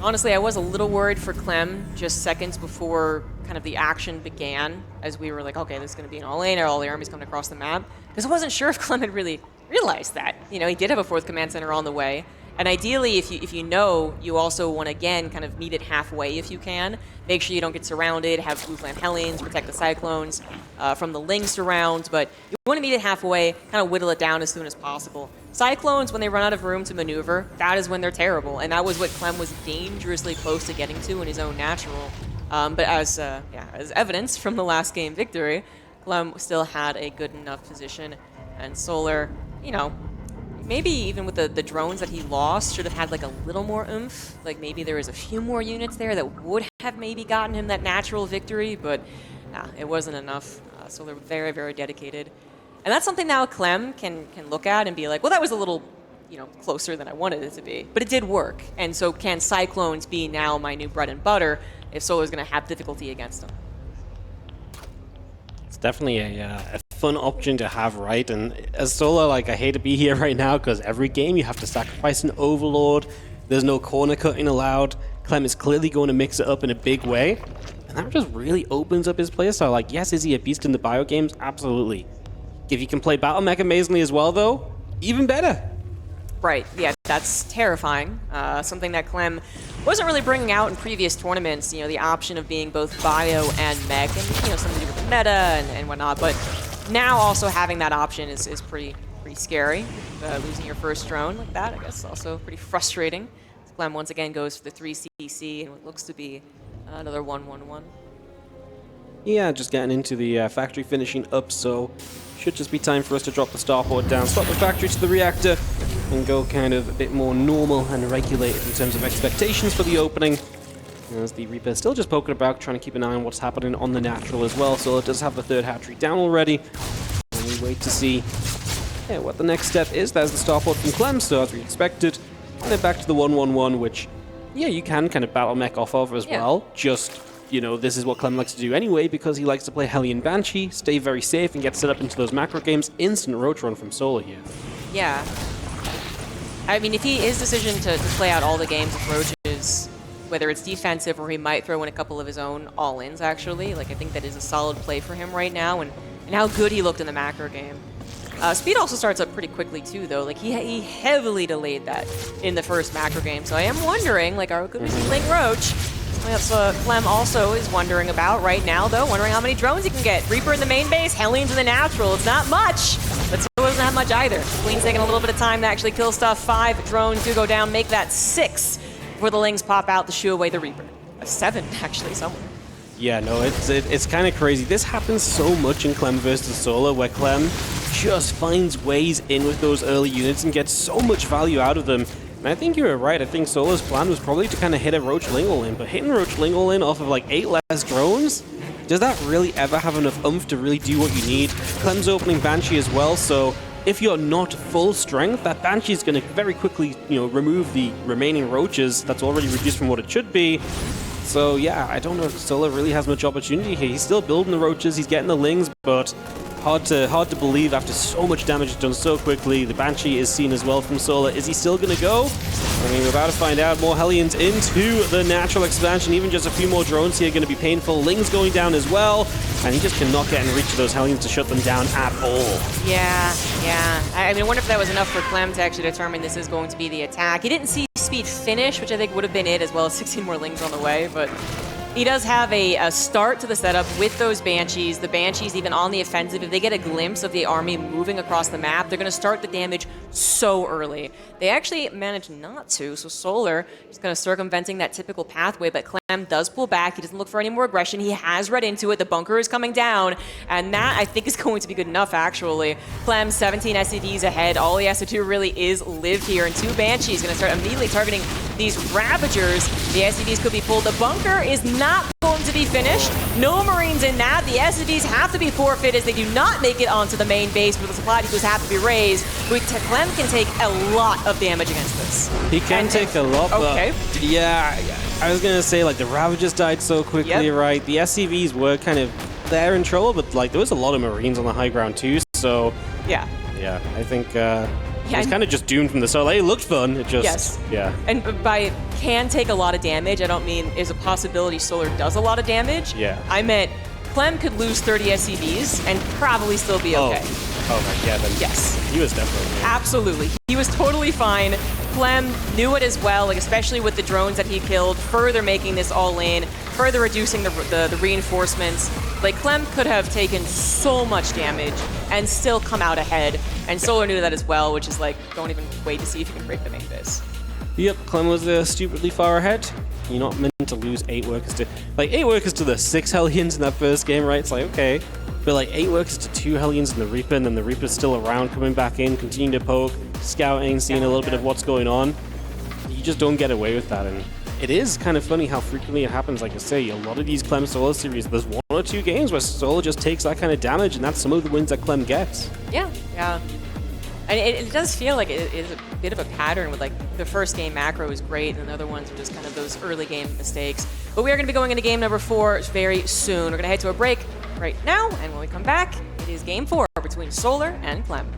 Honestly, I was a little worried for Clem just seconds before kind of the action began, as we were like, okay, this is going to be an all-in, or all the armies coming across the map. Because I wasn't sure if Clem had really realized that. He did have a 4th command center on the way. And ideally, if you know, you also want to, again, kind of meet it halfway if you can. Make sure you don't get surrounded, have blue Flame Hellions, protect the Cyclones from the Ling surrounds, but you want to meet it halfway, kind of whittle it down as soon as possible. Cyclones, when they run out of room to maneuver, that is when they're terrible, and that was what Clem was dangerously close to getting to in his own natural. But as evidence from the last game victory, Clem still had a good enough position, and Solar, maybe even with the drones that he lost, should have had like a little more oomph. Like maybe there was a few more units there that would have maybe gotten him that natural victory, but nah, it wasn't enough. So they're very, very dedicated. And that's something now Clem can look at and be like, well, that was a little, closer than I wanted it to be. But it did work. And so can Cyclones be now my new bread and butter if Solar's going to have difficulty against them? It's definitely a fun option to have, right? And as Solar, I hate to be here right now because every game you have to sacrifice an Overlord. There's no corner cutting allowed. Clem is clearly going to mix it up in a big way. And that just really opens up his playstyle. Like, yes, is he a beast in the bio games? Absolutely. If you can play Battle Mech amazingly as well, though, even better. Right, yeah, that's terrifying. Something that Clem wasn't really bringing out in previous tournaments, the option of being both bio and mech, and, something to do with the meta and whatnot, but now also having that option is pretty scary. Losing your first drone like that, I guess, also pretty frustrating. Clem once again goes for the 3 CC and what looks to be another 1-1-1. Yeah, just getting into the factory finishing up, so should just be time for us to drop the starport down, swap the factory to the reactor, and go kind of a bit more normal and regulated in terms of expectations for the opening. As the Reaper still just poking about, trying to keep an eye on what's happening on the natural as well. So it does have the third hat-trick down already. And we wait to see what the next step is. There's the starport from Clem, so as we expected. And then back to the 1-1-1, which, yeah, you can kind of battle mech off of as well. Just, you know, this is what Clem likes to do anyway, because he likes to play Hellion Banshee, stay very safe, and get set up into those macro games. Instant roach run from Solar here. Yeah. I mean, if his decision to play out all the games with roaches, whether it's defensive or he might throw in a couple of his own all-ins, actually, like, I think that is a solid play for him right now, and how good he looked in the macro game. Speed also starts up pretty quickly, too, though. Like, he heavily delayed that in the first macro game, so I am wondering, like, could we see Ling Roach? That's what Clem also is wondering about right now, though, wondering how many drones he can get. Reaper in the main base, Hellions in the natural. It's not much, but still doesn't have much either. Queen's taking a little bit of time to actually kill stuff. 5 drones do go down, make that 6 before the Lings pop out to shoo away the Reaper. 7, actually, somewhere. Yeah, no, it's kind of crazy. This happens so much in Clem versus Solar, where Clem just finds ways in with those early units and gets so much value out of them. And I think you were right. I think Solar's plan was probably to kind of hit a Roach Ling all-in, but hitting Roach Ling all-in off of like 8 less drones, does that really ever have enough oomph to really do what you need? Clem's opening Banshee as well, so if you're not full strength, that Banshee is going to very quickly, you know, remove the remaining roaches that's already reduced from what it should be. So yeah, I don't know if Solar really has much opportunity here. He's still building the roaches, he's getting the Lings, but hard to believe after so much damage done so quickly. The Banshee is seen as well from Solar. Is he still going to go? I mean, we're about to find out. More Hellions into the natural expansion. Even just a few more drones here going to be painful. Ling's going down as well. And he just cannot get in reach of those Hellions to shut them down at all. Yeah. I mean, I wonder if that was enough for Clem to actually determine this is going to be the attack. He didn't see Speed finish, which I think would have been it, as well as 16 more Lings on the way, but he does have a start to the setup with those Banshees. The Banshees, even on the offensive, if they get a glimpse of the army moving across the map, they're going to start the damage so early. They actually managed not to, so Solar is kind of circumventing that typical pathway, but Clem does pull back. He doesn't look for any more aggression. He has read into it. The bunker is coming down, and that, I think, is going to be good enough, actually. Clem, 17 SCVs ahead. All he has to do really is live here, and 2 Banshees going to start immediately targeting these Ravagers. The SCVs could be pulled. The bunker is not going to be finished. No Marines in that. The SCVs have to be forfeit as they do not make it onto the main base, where the supply depots have to be raised. Clem can take a lot of damage against this. He can take a lot, but okay. Yeah, I was going to say, like, the Ravagers died so quickly, right? The SCVs were kind of there in trouble, but, like, there was a lot of Marines on the high ground, too, so... Yeah, I think... it was kind of just doomed from the start. Like, it looked fun. It just, yeah. And by can take a lot of damage, I don't mean is a possibility Solar does a lot of damage. Yeah. I meant Clem could lose 30 SCVs and probably still be okay. Oh my God. Then yes. He was definitely. Absolutely. He was totally fine. Clem knew it as well, like especially with the drones that he killed, further making this all in, further reducing the reinforcements. Like, Clem could have taken so much damage and still come out ahead. And Solar knew that as well, which is like, don't even wait to see if you can break the main base. Yep, Clem was stupidly far ahead. You're not meant to lose 8 workers to... Like, 8 workers to the 6 Hellions in that first game, right? It's like, okay. But, like, 8 workers to 2 Hellions in the Reaper, and then the Reaper's still around, coming back in, continuing to poke, scouting, seeing a little bit of what's going on. You just don't get away with that, and it is kind of funny how frequently it happens. Like I say, a lot of these Clem Solar series, there's 1 or 2 games where Solar just takes that kind of damage, and that's some of the wins that Clem gets. Yeah. And it does feel like it is a bit of a pattern with, like, the first game macro is great, and the other ones are just kind of those early game mistakes. But we are going to be going into game number 4 very soon. We're going to head to a break right now, and when we come back, it is game 4 between Solar and Clem.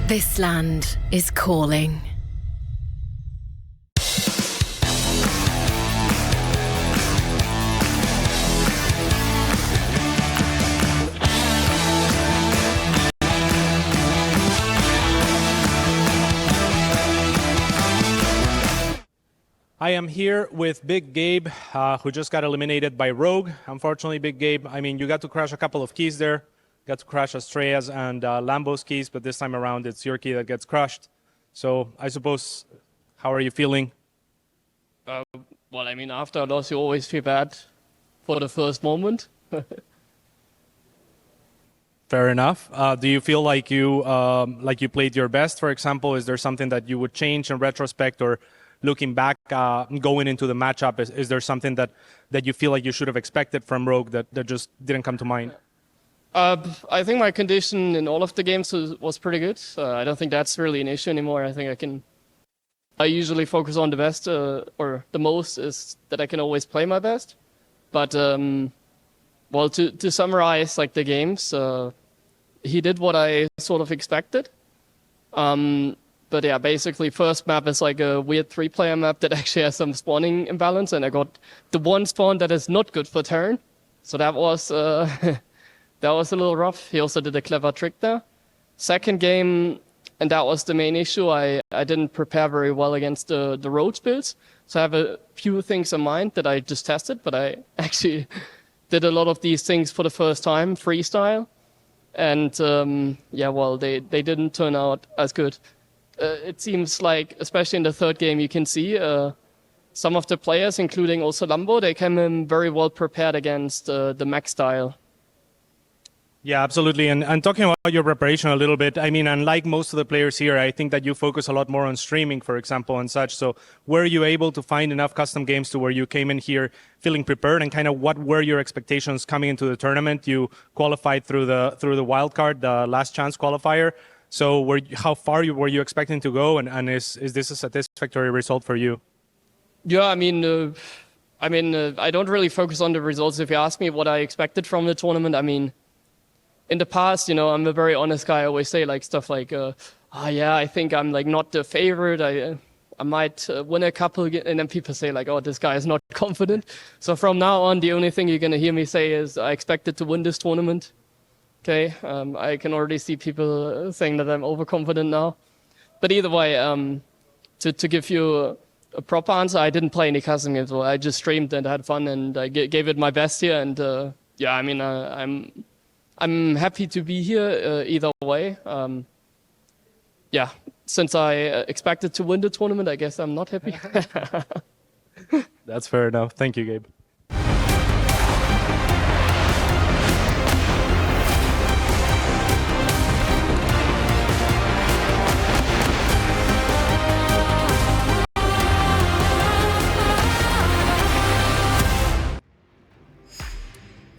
This land is calling. I am here with Big Gabe, who just got eliminated by Rogue. Unfortunately, Big Gabe, I mean, you got to crash a couple of keys there. Got to crash Astrea's and Lambo's keys, but this time around it's your key that gets crushed. So I suppose, how are you feeling? Well, I mean, after a loss, you always feel bad for the first moment. Fair enough. Do you feel like you played your best, for example? Is there something that you would change in retrospect, or looking back, going into the matchup, is there something that you feel like you should have expected from Rogue that just didn't come to mind? I think my condition in all of the games was pretty good. I don't think that's really an issue anymore. I think I usually focus on the best, or the most is that I can always play my best. But, well, to summarize like the games, he did what I sort of expected. But yeah, basically first map is like a weird 3-player map that actually has some spawning imbalance, and I got the one spawn that is not good for turn. So that was that was a little rough. He also did a clever trick there. Second game, and that was the main issue, I didn't prepare very well against the road builds. So I have a few things in mind that I just tested, but I actually did a lot of these things for the first time, freestyle. And yeah, well, they didn't turn out as good. It seems like, especially in the third game, you can see some of the players, including also Lambo, they came in very well prepared against the mech style. Yeah, absolutely. And talking about your preparation a little bit, I mean, unlike most of the players here, I think that you focus a lot more on streaming, for example, and such. So were you able to find enough custom games to where you came in here feeling prepared, and kind of what were your expectations coming into the tournament? You qualified through the wildcard, the last chance qualifier. So how far were you expecting to go, and is this a satisfactory result for you? Yeah, I mean, I don't really focus on the results. If you ask me what I expected from the tournament, I mean, in the past, you know, I'm a very honest guy. I always say like stuff like, yeah, I think I'm like not the favorite. I might win a couple, and then people say like, oh, this guy is not confident. So from now on, the only thing you're gonna hear me say is I expected to win this tournament. Okay, I can already see people saying that I'm overconfident now. But either way, to give you a proper answer, I didn't play any custom games. Well, I just streamed and had fun, and I gave it my best here. And yeah, I mean, I'm happy to be here either way. Yeah, since I expected to win the tournament, I guess I'm not happy. That's fair enough. Thank you, Gabe.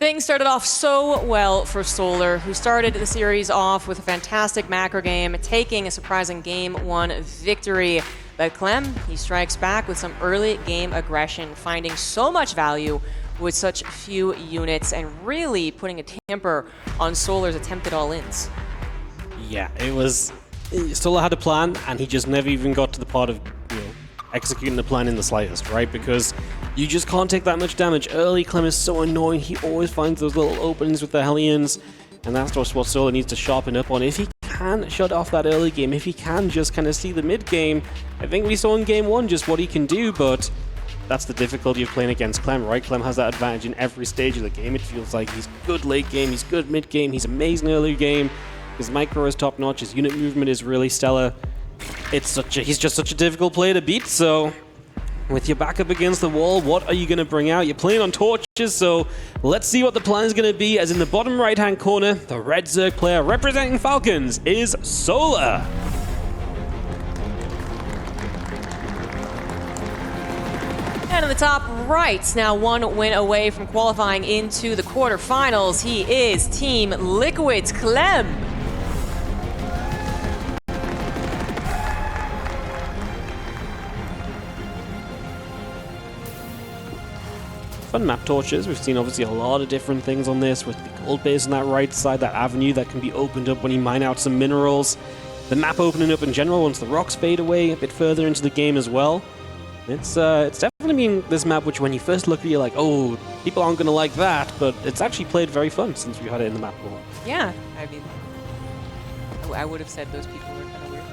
Things started off so well for Solar, who started the series off with a fantastic macro game, taking a surprising Game 1 victory. But Clem, he strikes back with some early game aggression, finding so much value with such few units and really putting a tamper on Solar's attempted all-ins. Yeah, it was... Solar had a plan, and he just never even got to the part of, executing the plan in the slightest, right? Because you just can't take that much damage early. Clem is so annoying. He always finds those little openings with the Hellions, and that's just what Solar needs to sharpen up on. If he can shut off that early game, if he can just kind of see the mid game, I think we saw in Game 1 just what he can do, but that's the difficulty of playing against Clem, right? Clem has that advantage in every stage of the game. It feels like he's good late game, he's good mid game, he's amazing early game. His micro is top notch, his unit movement is really stellar. He's just such a difficult player to beat, so with your back up against the wall, what are you going to bring out? You're playing on torches, so let's see what the plan is going to be, as in the bottom right-hand corner, the red Zerg player representing Falcons is Solar. And in the top right, now one win away from qualifying into the quarterfinals, he is Team Liquid's Clem. Fun map torches. We've seen obviously a lot of different things on this with the gold base on that right side, that avenue that can be opened up when you mine out some minerals. the map opening up in general once the rocks fade away a bit further into the game as well. It's definitely been this map which when you first look at it, you're like, oh, people aren't going to like that, but it's actually played very fun since we had it in the map pool. Yeah, I mean, I would have said those people were kind of weird.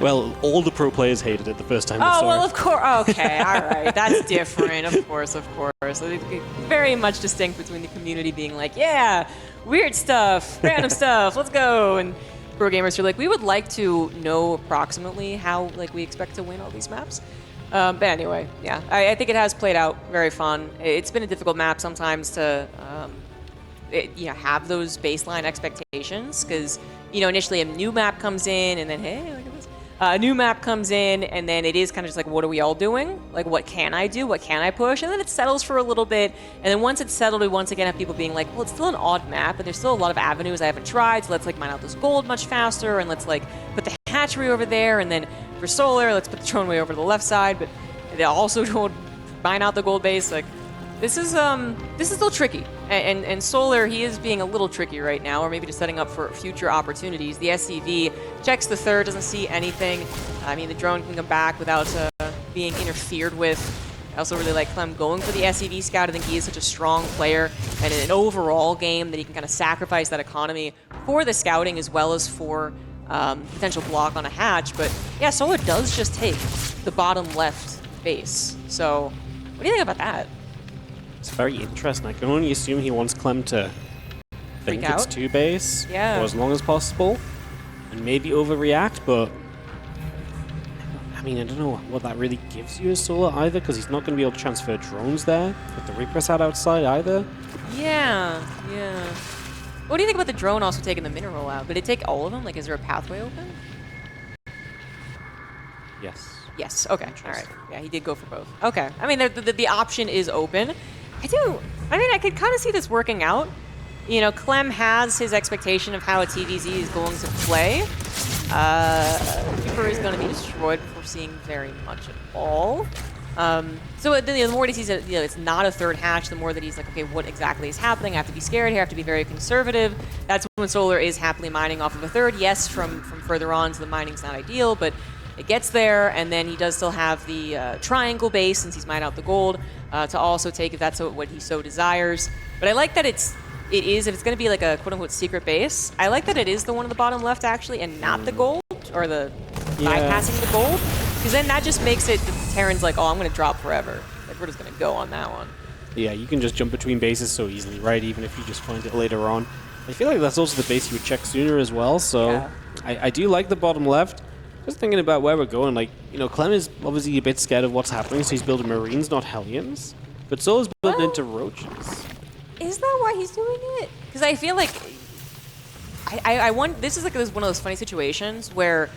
Well, all the pro players hated it the first time they saw Oh, well, it. of course. Okay, all right. That's different, of course. So it's very much distinct between the community being like, yeah, weird stuff, random stuff, let's go. And pro gamers are like, we would like to know approximately how we expect to win all these maps. But anyway, yeah, I think it has played out very fun. It's been a difficult map sometimes to have those baseline expectations because, initially a new map comes in and then, hey, look at this. A new map comes in and then it is kind of just like, what are we all doing? Like, what can I do? What can I push? And then it settles for a little bit. And then once it's settled, we once again have people being like, well, it's still an odd map, but there's still a lot of avenues I haven't tried. So let's mine out this gold much faster. And let's put the hatchery over there. And then for solar, let's put the drone way over to the left side. But they also don't mine out the gold base. This is still tricky, and Solar, he is being a little tricky right now, or maybe just setting up for future opportunities. The SCV checks the third, doesn't see anything. I mean, the drone can come back without being interfered with. I also really like Clem going for the SCV scout. I think he is such a strong player, and in an overall game that he can kind of sacrifice that economy for the scouting as well as for potential block on a hatch. But yeah, Solar does just take the bottom left base. So what do you think about that? It's very interesting. I can only assume he wants Clem to think Freak it's out? 2-base for Yeah. as long as possible and maybe overreact, but I mean, I don't know what that really gives you as Solar either, because he's not going to be able to transfer drones there with the repress out outside either. Yeah. What do you think about the drone also taking the mineral out? Did it take all of them? Is there a pathway open? Yes. Yes. Okay. All right. Yeah, he did go for both. Okay. I mean, the option is open. I could kind of see this working out. Clem has his expectation of how a TVZ is going to play. Reaper is going to be destroyed before seeing very much at all. So the more he sees that it's not a third hatch, the more that he's like, okay, what exactly is happening? I have to be scared here. I have to be very conservative. That's when Solar is happily mining off of a third. Yes, from further on, so the mining's not ideal, but it gets there, and then he does still have the triangle base since he's mined out the gold to also take if that's what he so desires. But I like that it is if it's going to be like a quote-unquote secret base, I like that it is the one on the bottom left actually and not the gold or the bypassing the gold, because then that just makes it Terran's like, oh, I'm going to drop forever. We're just going to go on that one. Yeah, you can just jump between bases so easily, right? Even if you just find it later on. I feel like that's also the base you would check sooner as well, so Yeah. I do like the bottom left. Just thinking about where we're going, Clem is obviously a bit scared of what's happening, so he's building Marines, not Hellions. But Solar's building into Roaches. Is that why he's doing it? Because I feel like I want. This is one of those funny situations where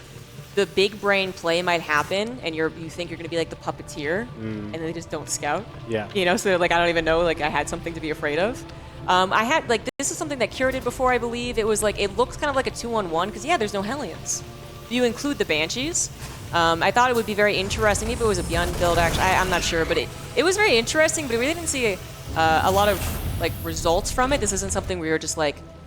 the big brain play might happen, and you think you're going to be like the puppeteer, and then they just don't scout. Yeah. So I don't even know. I had something to be afraid of. I had this is something that Kira did before, I believe. It was it looks kind of like a 2-on-1 because there's no Hellions. You include the Banshees. I thought it would be very interesting. Maybe it was a Beyond build, actually. I'm not sure, but it was very interesting, but we really didn't see a lot of results from it. This isn't something where you're just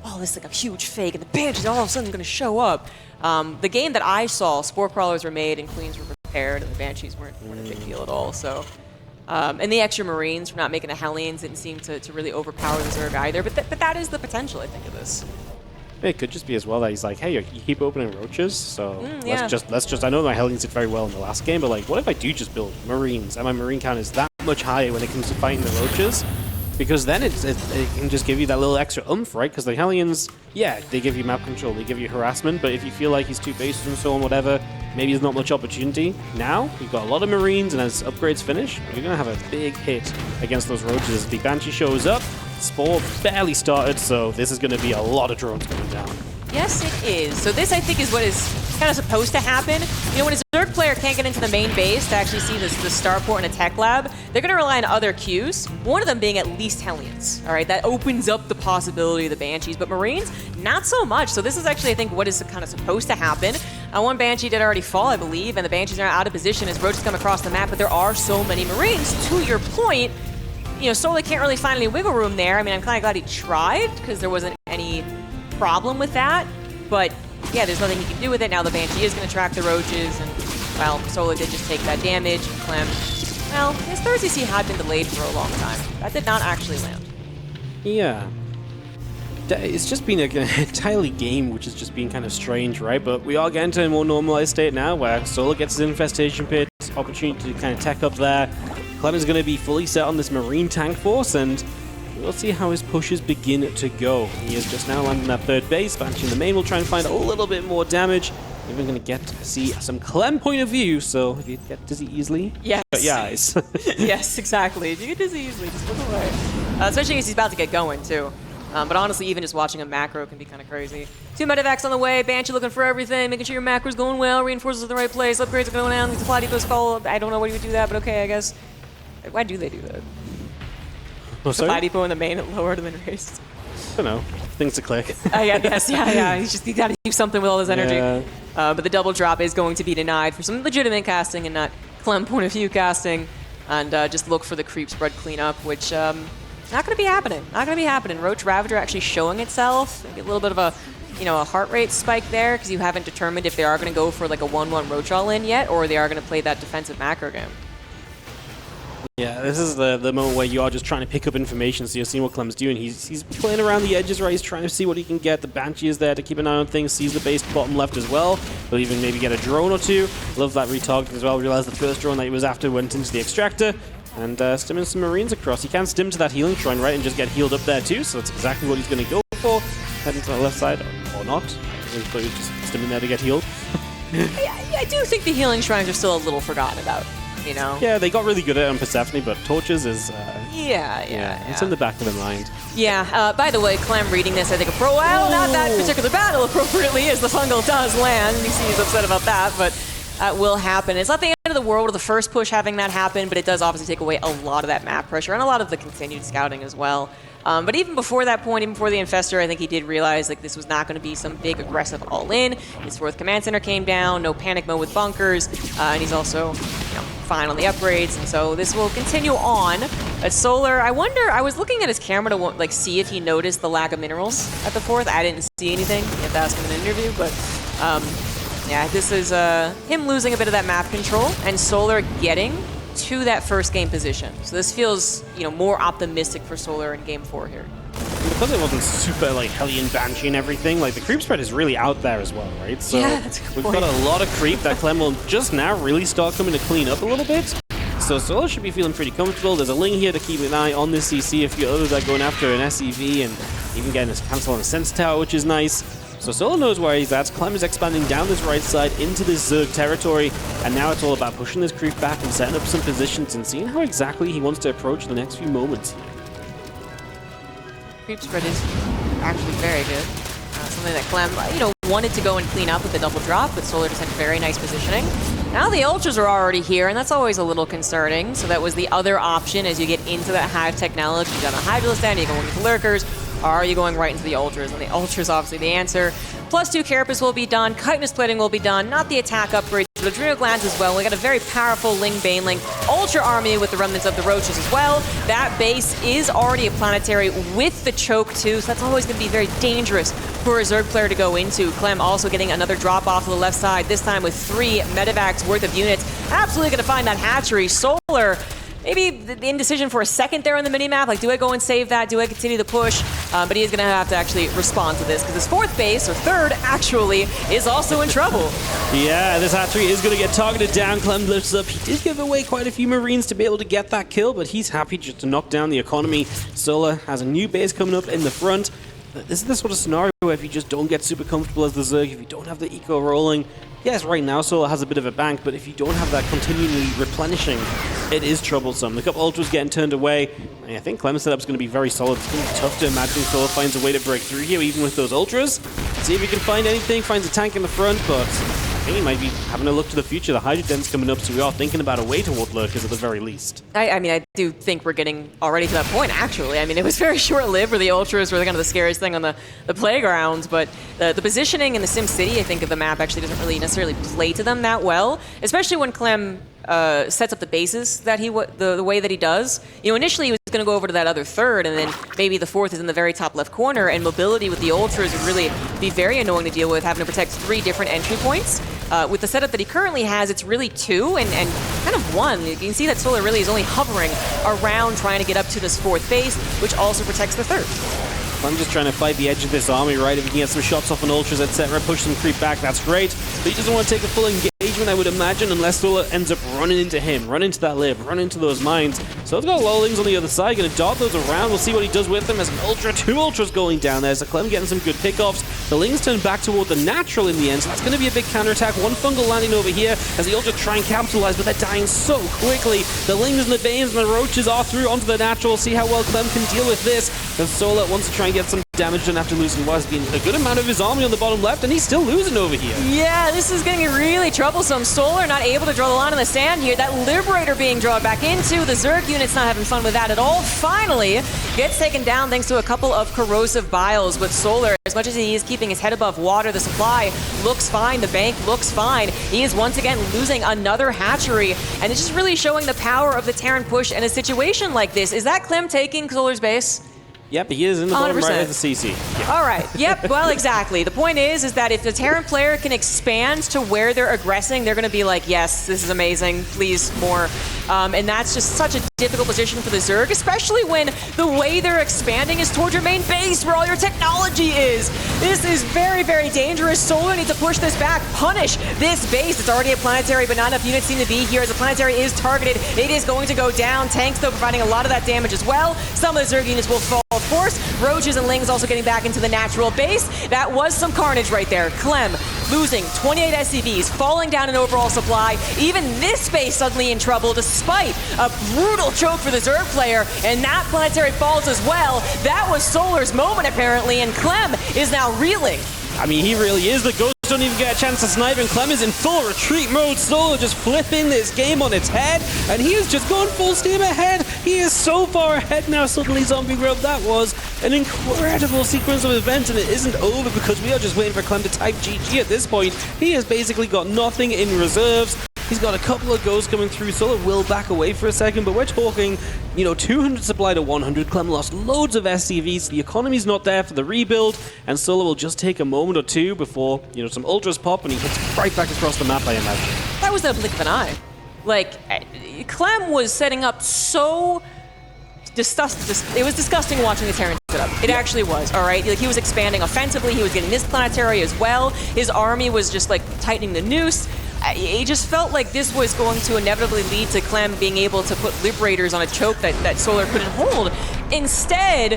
oh, this is a huge fake, and the Banshees are all of a sudden going to show up. The game that I saw, Spore Crawlers were made and Queens were prepared, and the Banshees weren't a big deal at all. So, and the extra Marines for not making the Hellions didn't seem to really overpower the Zerg either. But that is the potential, I think, of this. It could just be as well that he's like, hey, you keep opening Roaches, so yeah. let's just. I know my Hellions did very well in the last game, but what if I do just build Marines and my Marine count is that much higher when it comes to fighting the Roaches? Because then it can just give you that little extra oomph, right? Because the Hellions, yeah, they give you map control, they give you harassment, but if you feel like he's 2 bases and so on, whatever, maybe there's not much opportunity. Now, you've got a lot of Marines, and as upgrades finish, you're going to have a big hit against those Roaches. The Banshee shows up, Spore barely started, so this is going to be a lot of drones going down. Yes, it is. So this, I think, is what is kind of supposed to happen. When a Zerg player can't get into the main base to actually see the starport in a tech lab, they're going to rely on other cues, one of them being at least Hellions. All right, that opens up the possibility of the Banshees, but Marines, not so much. So this is actually, I think, what is kind of supposed to happen. One Banshee did already fall, I believe, and the Banshees are out of position as Roaches come across the map, but there are so many Marines. To your point, Solar can't really find any wiggle room there. I mean, I'm kind of glad he tried, because there wasn't any problem with that, but yeah, there's nothing he can do with it. Now the Banshee is going to track the roaches, and, well, Solar did just take that damage. And Clem, well, his third CC had been delayed for a long time. That did not actually land. Yeah. It's just been an entirely game which has just been kind of strange, right? But we are getting to a more normalized state now where Solar gets his infestation pit, opportunity to kind of tech up there. Clem is going to be fully set on this Marine tank force, and we'll see how his pushes begin to go. He is just now landing that third base. Banshee in the main will try and find a little bit more damage. Even going to get to see some Clem point of view, so if you get dizzy easily, yes. shut your eyes. Yes, exactly. If you get dizzy easily, just look away. Especially as he's about to get going, too. But honestly, even just watching a macro can be kind of crazy. 2 medevacs on the way, Banshee looking for everything, making sure your macro's going well, reinforcers in the right place, upgrades are going down, the supply depots fall. I don't know why you would do that, but okay, I guess. Why do they do that? Oh, Supply depot in the main lowered and then raised. I don't know. Things to click. Yes, yeah. He's got to do something with all this energy. Yeah. But the double drop is going to be denied for some legitimate casting and not Clem point of view casting. And just look for the creep spread cleanup, which not going to be happening. Not going to be happening. Roach Ravager actually showing itself. Maybe a little bit of a, a heart rate spike there because you haven't determined if they are going to go for like a 1-1 Roach all-in yet, or they are going to play that defensive macro game. Yeah, this is the moment where you are just trying to pick up information, so you're seeing what Clem's doing. He's playing around the edges, right? He's trying to see what he can get. The Banshee is there to keep an eye on things, sees the base bottom left as well. He'll even maybe get a drone or two. Love that retargeting as well. Realize the first drone that he was after went into the extractor. And stimming some Marines across. He can stim to that healing shrine, right, and just get healed up there too, so that's exactly what he's going to go for. Heading to the left side, or not. He was just stimming there to get healed. I do think the healing shrines are still a little forgotten about. Yeah, they got really good at it on Persephone, but Torches is... Yeah. It's in the back of the mind. Yeah, by the way, Clem reading this, I think, well, not that particular battle appropriately, as the fungal does land. You see he's upset about that, but that will happen. It's not the end of the world with the first push having that happen, but it does obviously take away a lot of that map pressure and a lot of the continued scouting as well. But even before that point, even before the Infestor, I think he did realize like this was not going to be some big aggressive all-in. His 4th command center came down, no panic mode with bunkers, and he's also fine on the upgrades, and so this will continue on. At Solar, I wonder, I was looking at his camera to see if he noticed the lack of minerals at the 4th. I didn't see anything. You have to ask him in an interview, but yeah, this is him losing a bit of that map control, and Solar getting to that first game position. So this feels, more optimistic for Solar in game 4 here. Because it wasn't super Hellion Banshee and everything, the creep spread is really out there as well, right? So yeah, that's a good we've point. got a lot of creep that Clem will just now really start coming to clean up a little bit. So Solar should be feeling pretty comfortable. There's a Ling here to keep an eye on this CC. A few others are going after an SEV and even getting a cancel on a Sense Tower, which is nice. So Solar knows where he's at. Clem is expanding down this right side into this Zerg territory, and now it's all about pushing this creep back and setting up some positions and seeing how exactly he wants to approach the next few moments. Creep spread is actually very good. Something that Clem, wanted to go and clean up with the double drop, but Solar just had very nice positioning. Now the Ultras are already here, and that's always a little concerning. So that was the other option as you get into that Hive technology. You got a Hydralisk stand, you go into Lurkers, or are you going right into the Ultras? And the Ultras obviously the answer. +2 Carapace will be done, Chitinous Plating will be done, not the attack upgrades, but Adrenal Glands as well. We got a very powerful Ling Baneling Ultra army with the remnants of the Roaches as well. That base is already a planetary with the choke too, so that's always going to be very dangerous for a Zerg player to go into. Clem also getting another drop off to the left side, this time with 3 medevacs worth of units. Absolutely going to find that hatchery. Solar, maybe the indecision for a second there on the minimap, do I go and save that? Do I continue the push? But he is going to have to actually respond to this because his 4th base, or 3rd actually, is also in trouble. Yeah, this hatchery is going to get targeted down. Clem lifts up. He did give away quite a few Marines to be able to get that kill, but he's happy just to knock down the economy. Solar has a new base coming up in the front. This is the sort of scenario where if you just don't get super comfortable as the Zerg, if you don't have the eco rolling, yes, right now Solar has a bit of a bank, but if you don't have that continually replenishing, it is troublesome. The couple Ultras getting turned away. I think Clem's setup is going to be very solid. It's going to be tough to imagine Solar finds a way to break through here, even with those Ultras. See if he can find anything, finds a tank in the front, but I think he might be having a look to the future. The Hydra Den's coming up, so we are thinking about a way toward Lurkers at the very least. I do think we're getting already to that point, actually. It was very short-lived where the Ultras were kind of the scariest thing on the playgrounds, but the positioning in the Sim City, I think, of the map actually doesn't really necessarily play to them that well, especially when Clem sets up the bases that the way that he does. Initially he was going to go over to that other third, and then maybe the fourth is in the very top left corner, and mobility with the ultras would really be very annoying to deal with, having to protect 3 different entry points. With the setup that he currently has, it's really 2 and kind of 1. You can see that Solar really is only hovering around trying to get up to this 4th base, which also protects the 3rd. I'm just trying to fight the edge of this army, right? If he can get some shots off on ultras, etc., push some creep back, that's great. But he doesn't want to take a full engagement, I would imagine, unless Solar ends up running into him, run into that lib, run into those mines. So he's got Lolings on the other side, going to dart those around. We'll see what he does with them as an ultra, 2 ultras going down there. So Clem getting some good pickoffs. The Lings turn back toward the natural in the end, so that's going to be a big counterattack. 1 fungal landing over here as the ultra try and capitalize, but they're dying so quickly. The Lings and the Banes and the Roaches are through onto the natural. See how well Clem can deal with this. And Solar wants to try and get some damage done after losing what has been a good amount of his army on the bottom left, and he's still losing over here. Yeah, this is getting really troublesome. Solar not able to draw the line in the sand here. That Liberator being drawn back into. The Zerg unit's not having fun with that at all. Finally, gets taken down thanks to a couple of corrosive biles. But Solar, as much as he is keeping his head above water, the supply looks fine. The bank looks fine. He is once again losing another hatchery, and it's just really showing the power of the Terran push in a situation like this. Is that Clem taking Solar's base? Yep, he is in the bottom 100%. right of the CC. Yep. All right. Yep. Well, exactly. The point is that if the Terran player can expand to where they're aggressing, they're going to be like, yes, this is amazing. Please, more. And that's just such a difficult position for the Zerg, especially when the way they're expanding is towards your main base where all your technology is. This is very, very dangerous. Solar needs to push this back, punish this base. It's already a planetary, but not enough units seem to be here as the planetary is targeted. It is going to go down. Tanks, though, providing a lot of that damage as well. Some of the Zerg units will fall. Of course, Roaches and Lings also getting back into the natural base. That was some carnage right there. Clem losing 28 SCVs, falling down in overall supply. Even this base suddenly in trouble despite a brutal choke for the Zerg player, and that planetary falls as well. That was Solar's moment apparently, and Clem is now reeling. I mean, he really is. The Ghosts don't even get a chance to snipe, and Clem is in full retreat mode. Solar just flipping this game on its head, and he is just going full steam ahead. He is so far ahead now, suddenly Zombie Grub. That was an incredible sequence of events, and it isn't over because we are just waiting for Clem to type GG at this point. He has basically got nothing in reserves. He's got a couple of ghosts coming through. Solar will back away for a second, but we're talking, 200 supply to 100. Clem lost loads of SCVs. The economy's not there for the rebuild, and Solar will just take a moment or two before, some ultras pop, and he hits right back across the map, I imagine. That was the blink of an eye. Like, Clem was setting up so... It was disgusting watching the Terran set up. It actually was, all right? Like, he was expanding offensively. He was getting this planetary as well. His army was just, tightening the noose. It just felt like this was going to inevitably lead to Clem being able to put Liberators on a choke that Solar couldn't hold. Instead,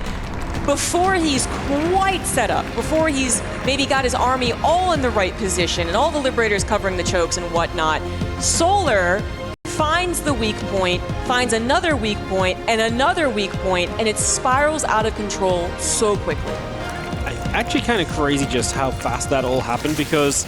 before he's quite set up, before he's maybe got his army all in the right position and all the Liberators covering the chokes and whatnot, Solar finds the weak point, finds another weak point, and another weak point, and it spirals out of control so quickly. Actually kind of crazy just how fast that all happened, because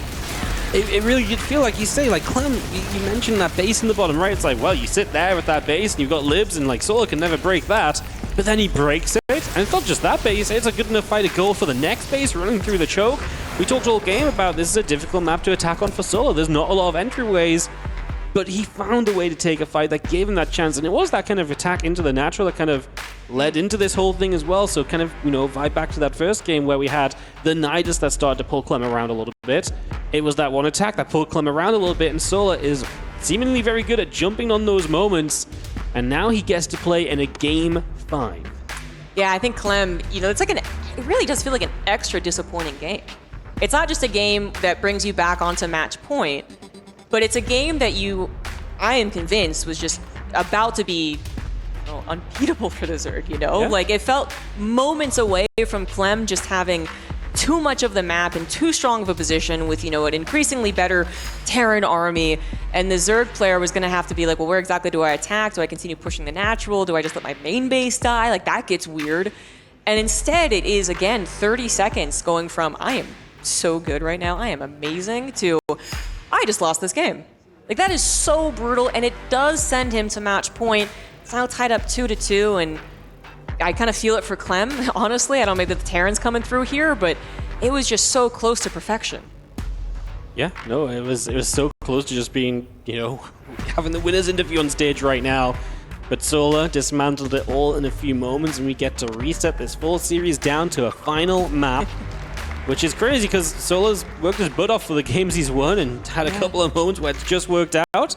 it really, you'd feel like you say, Clem, you mentioned that base in the bottom right. It's like, well, you sit there with that base and you've got libs, and Solar can never break that. But then he breaks it, and it's not just that base, it's a good enough fight to go for the next base, running through the choke. We talked all game about this is a difficult map to attack on for Solar. There's not a lot of entryways, but he found a way to take a fight that gave him that chance, and it was that kind of attack into the natural that kind of led into this whole thing as well. So kind of, vibe back to that first game where we had the Nidus that started to pull Clem around a little bit. It was that one attack that pulled Clem around a little bit, and Solar is seemingly very good at jumping on those moments, and now he gets to play in a game 5. Yeah, I think Clem, it really does feel like an extra disappointing game. It's not just a game that brings you back onto match point, but it's a game that I am convinced, was just about to be unbeatable for the Zerg, Yeah. It felt moments away from Clem just having too much of the map and too strong of a position with, an increasingly better Terran army. And the Zerg player was going to have to be like, well, where exactly do I attack? Do I continue pushing the natural? Do I just let my main base die? That gets weird. And instead, it is, again, 30 seconds going from, I am so good right now, I am amazing, to, I just lost this game. That is so brutal, and it does send him to match point. It's now tied up 2-2, and I kind of feel it for Clem, honestly. I don't know, maybe the Terran's coming through here, but it was just so close to perfection. Yeah, no, it was so close to just being, having the winner's interview on stage right now. But Solar dismantled it all in a few moments, and we get to reset this full series down to a final map. Which is crazy because Solar's worked his butt off for the games he's won and had a couple of moments where it's just worked out.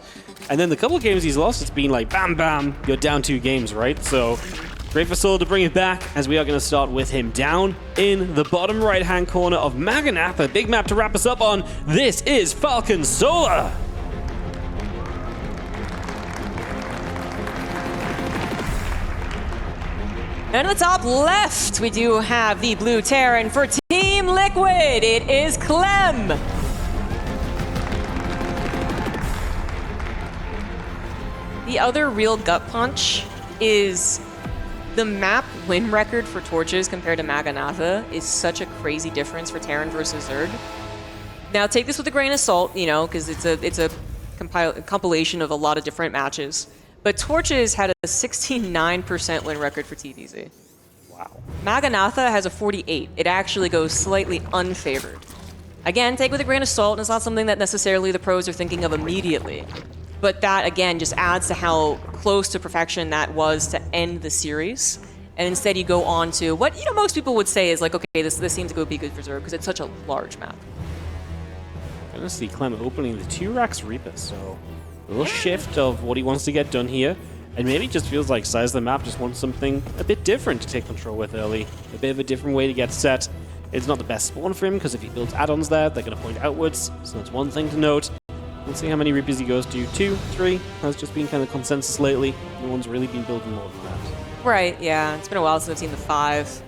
And then the couple of games he's lost, it's been like, bam, bam, you're down 2 games, right? So great for Solar to bring it back, as we are going to start with him down in the bottom right-hand corner of Maganatha. Big map to wrap us up on. This is Falcon Solar. And in the top left, we do have the blue Terran for Team Liquid. It is Clem. The other real gut punch is the map win record for Torches compared to Maganatha is such a crazy difference for Terran versus Zerg. Now take this with a grain of salt, you know, because it's a compilation of a lot of different matches. But Torches had a 69% win record for TVZ. Wow. Maganatha has a 48. It actually goes slightly unfavored. Again, take with a grain of salt, and it's not something that necessarily the pros are thinking of immediately. But that, again, just adds to how close to perfection that was to end the series. And instead you go on to what, you know, most people would say is like, okay, this seems to be good for Zerg because it's such a large map. I'm going to see Clem opening the 2 racks Reaper, so a little shift of what he wants to get done here. And maybe it just feels like size of the map just wants something a bit different to take control with early. A bit of a different way to get set. It's not the best spawn for him, because if he builds add-ons there, they're going to point outwards. So that's one thing to note. We'll see how many Reapers he goes to. 2, 3. Has just been kind of consensus lately. No one's really been building more than that. Right, yeah. It's been a while since I've seen the 5.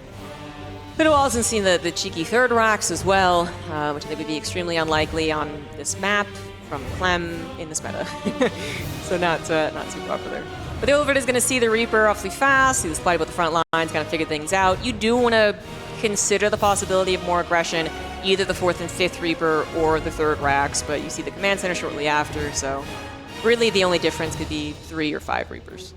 Been a while since I've seen the cheeky 3rd racks as well, which I think would be extremely unlikely on this map from Clem in this meta. So not too popular. But the Boulevard is going to see the Reaper awfully fast, see the slide about the front lines, kind of figure things out. You do want to consider the possibility of more aggression, either the 4th and 5th Reaper or the 3rd racks, but you see the command center shortly after, so really the only difference could be 3 or 5 Reapers.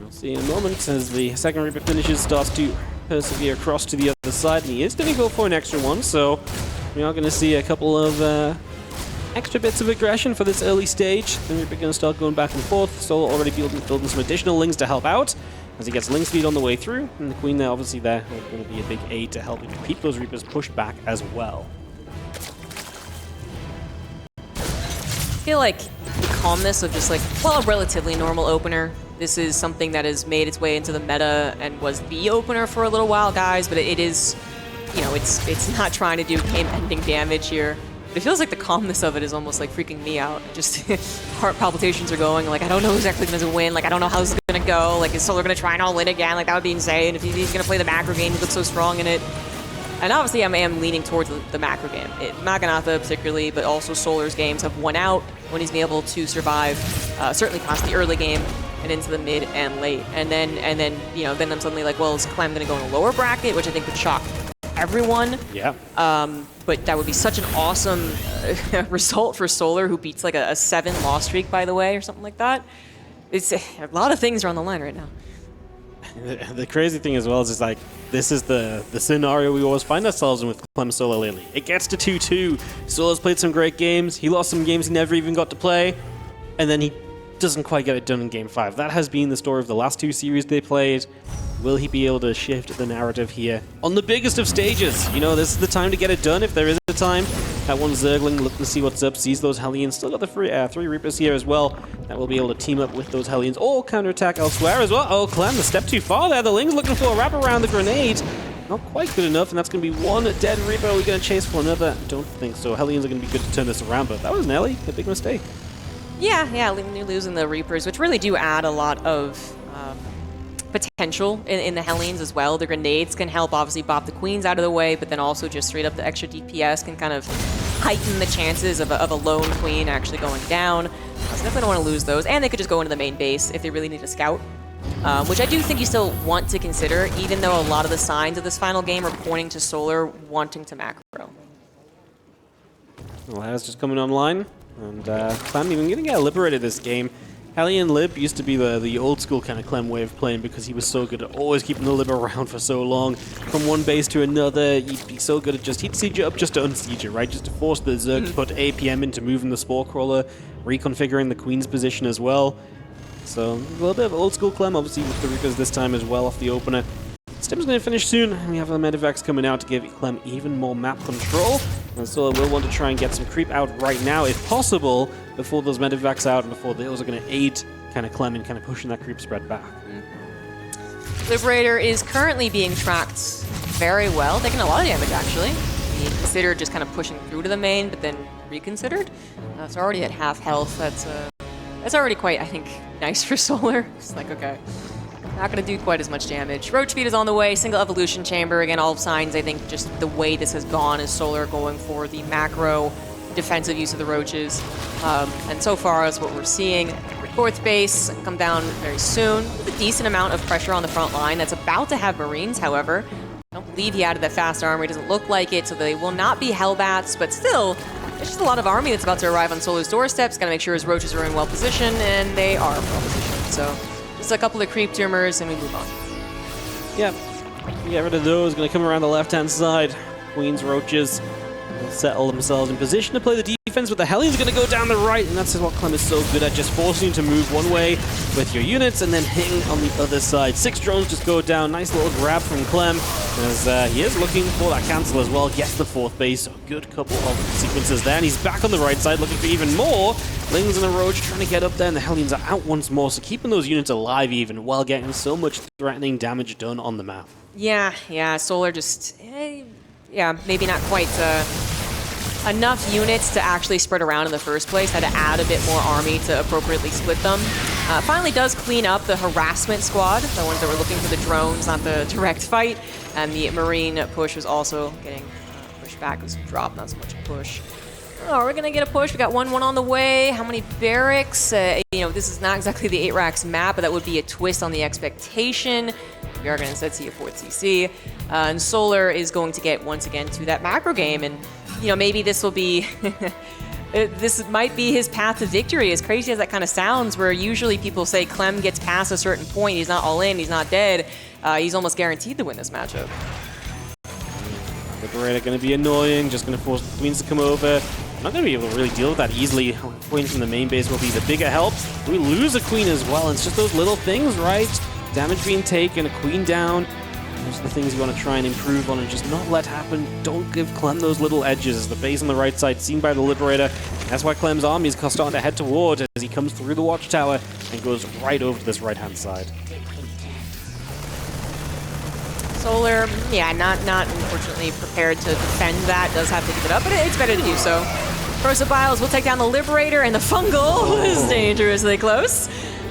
We'll see in a moment as the 2nd Reaper finishes, starts to persevere across to the other side, and he is going to go for an extra one, so we are going to see a couple of extra bits of aggression for this early stage. Then we're going to start going back and forth. Solo already building some additional Lings to help out as he gets Ling speed on the way through. And the Queen there, obviously there, going to be a big aid to help keep those Reapers pushed back as well. I feel like the calmness of just like, well, a relatively normal opener. This is something that has made its way into the meta and was the opener for a little while, guys, but it is, you know, it's not trying to do game-ending damage here. But it feels like the calmness of it is almost like freaking me out. Just heart palpitations are going. Like, I don't know who's actually going to win. Like, I don't know how this is going to go. Like, is Solar going to try and all in again? Like, that would be insane. If he's going to play the macro game, he looks so strong in it. And obviously, I am leaning towards the macro game. Maganatha particularly, but also Solar's games have won out when he's been able to survive, certainly past the early game and into the mid and late. And then you know, then I'm suddenly like, well, is Clem going to go in a lower bracket, which I think would shock everyone. Yeah. But that would be such an awesome result for Solar, who beats like a 7 loss streak, by the way, or something like that. It's a lot of things are on the line right now. The crazy thing as well is like, this is the scenario we always find ourselves in with Clem Solar lately. It gets to 2-2. Solar's played some great games. He lost some games he never even got to play. And then he doesn't quite get it done in Game 5. That has been the story of the last 2 series they played. Will he be able to shift the narrative here on the biggest of stages? You know, this is the time to get it done if there is a time. That one Zergling looking to see what's up, sees those Hellions. Still got the 3 Reapers here as well. That will be able to team up with those Hellions or counterattack elsewhere as well. Oh, Clem, a step too far there. The Ling's looking for a wrap around the grenade. Not quite good enough, and that's going to be one dead Reaper. Are we going to chase for another? I don't think so. Hellions are going to be good to turn this around, but that was Nelly. A big mistake. Yeah, losing the Reapers, which really do add a lot of potential in the Hellions as well. The grenades can help obviously bop the Queens out of the way, but then also just straight up the extra DPS can kind of heighten the chances of a lone Queen actually going down. So definitely don't want to lose those. And they could just go into the main base if they really need a scout, which I do think you still want to consider, even though a lot of the signs of this final game are pointing to Solar wanting to macro. Well, that's just coming online. And Clem even going to get liberated this game. Hellion Lib used to be the old school kind of Clem way of playing because he was so good at always keeping the Lib around for so long. From one base to another, he'd be so good at he'd siege it up just to unsiege it, right? Just to force the Zerg to put APM into moving the Spore Crawler, reconfiguring the Queen's position as well. So a little bit of old school Clem, obviously with the Reapers this time as well off the opener. Stim's going to finish soon, and we have the Medivacs coming out to give Clem even more map control. And so we'll want to try and get some creep out right now, if possible, before those Medivacs out and before those are going to aid kind of Clem in kind of pushing that creep spread back. Liberator is currently being tracked very well, taking a lot of damage actually. He considered just kind of pushing through to the main, but then reconsidered. It's already at half health. That's already quite, I think, nice for Solar. It's like, okay. Not going to do quite as much damage. Roach Feed is on the way. Single Evolution Chamber. Again, all signs, I think, just the way this has gone is Solar going for the macro defensive use of the Roaches. And so far, that's what we're seeing. Fourth base come down very soon. With a decent amount of pressure on the front line. That's about to have Marines, however. I don't believe he added that fast armor. It doesn't look like it, so they will not be Hellbats. But still, there's just a lot of army that's about to arrive on Solar's doorsteps. Got to make sure his Roaches are in well position, and they are well positioned. So just a couple of creep tumors, and we move on. Yep. Get rid of those. Going to come around the left-hand side. Queen's Roaches will settle themselves in position to play the defense, but the Hellions going to go down the right, and that's what Clem is so good at, just forcing you to move one way with your units and then hitting on the other side. 6 drones just go down. Nice little grab from Clem, as he is looking for that cancel as well. Gets the 4th base, so a good couple of sequences there, and he's back on the right side looking for even more. Lings and a Roach trying to get up there, and the Hellions are out once more, so keeping those units alive even while getting so much threatening damage done on the map. Yeah, Solar just, maybe not quite enough units to actually spread around in the first place. Had to add a bit more army to appropriately split them. Finally does clean up the harassment squad, the ones that were looking for the drones, not the direct fight. And the Marine push was also getting pushed back. It was a drop, not so much a push. Oh, we're going to get a push. We got 1-1 on the way. How many barracks? This is not exactly the 8 racks map, but that would be a twist on the expectation. We are going to instead see a 4th CC. And Solar is going to get, once again, to that macro game. And, maybe this will be... this might be his path to victory, as crazy as that kind of sounds, where usually people say Clem gets past a certain point, he's not all in, he's not dead. He's almost guaranteed to win this matchup. Liberator going to be annoying, just going to force the Queens to come over. Not going to be able to really deal with that easily. Queen from the main base will be the bigger help. We lose a Queen as well, and it's just those little things, right? Damage being taken, a Queen down. Those are the things you want to try and improve on and just not let happen. Don't give Clem those little edges. The base on the right side seen by the Liberator. That's why Clem's army is starting to head toward as he comes through the Watchtower and goes right over to this right-hand side. Solar, not unfortunately prepared to defend that. Does have to give it up, but it's better to do so. Prosobiles will take down the Liberator, and the Fungal is dangerously close.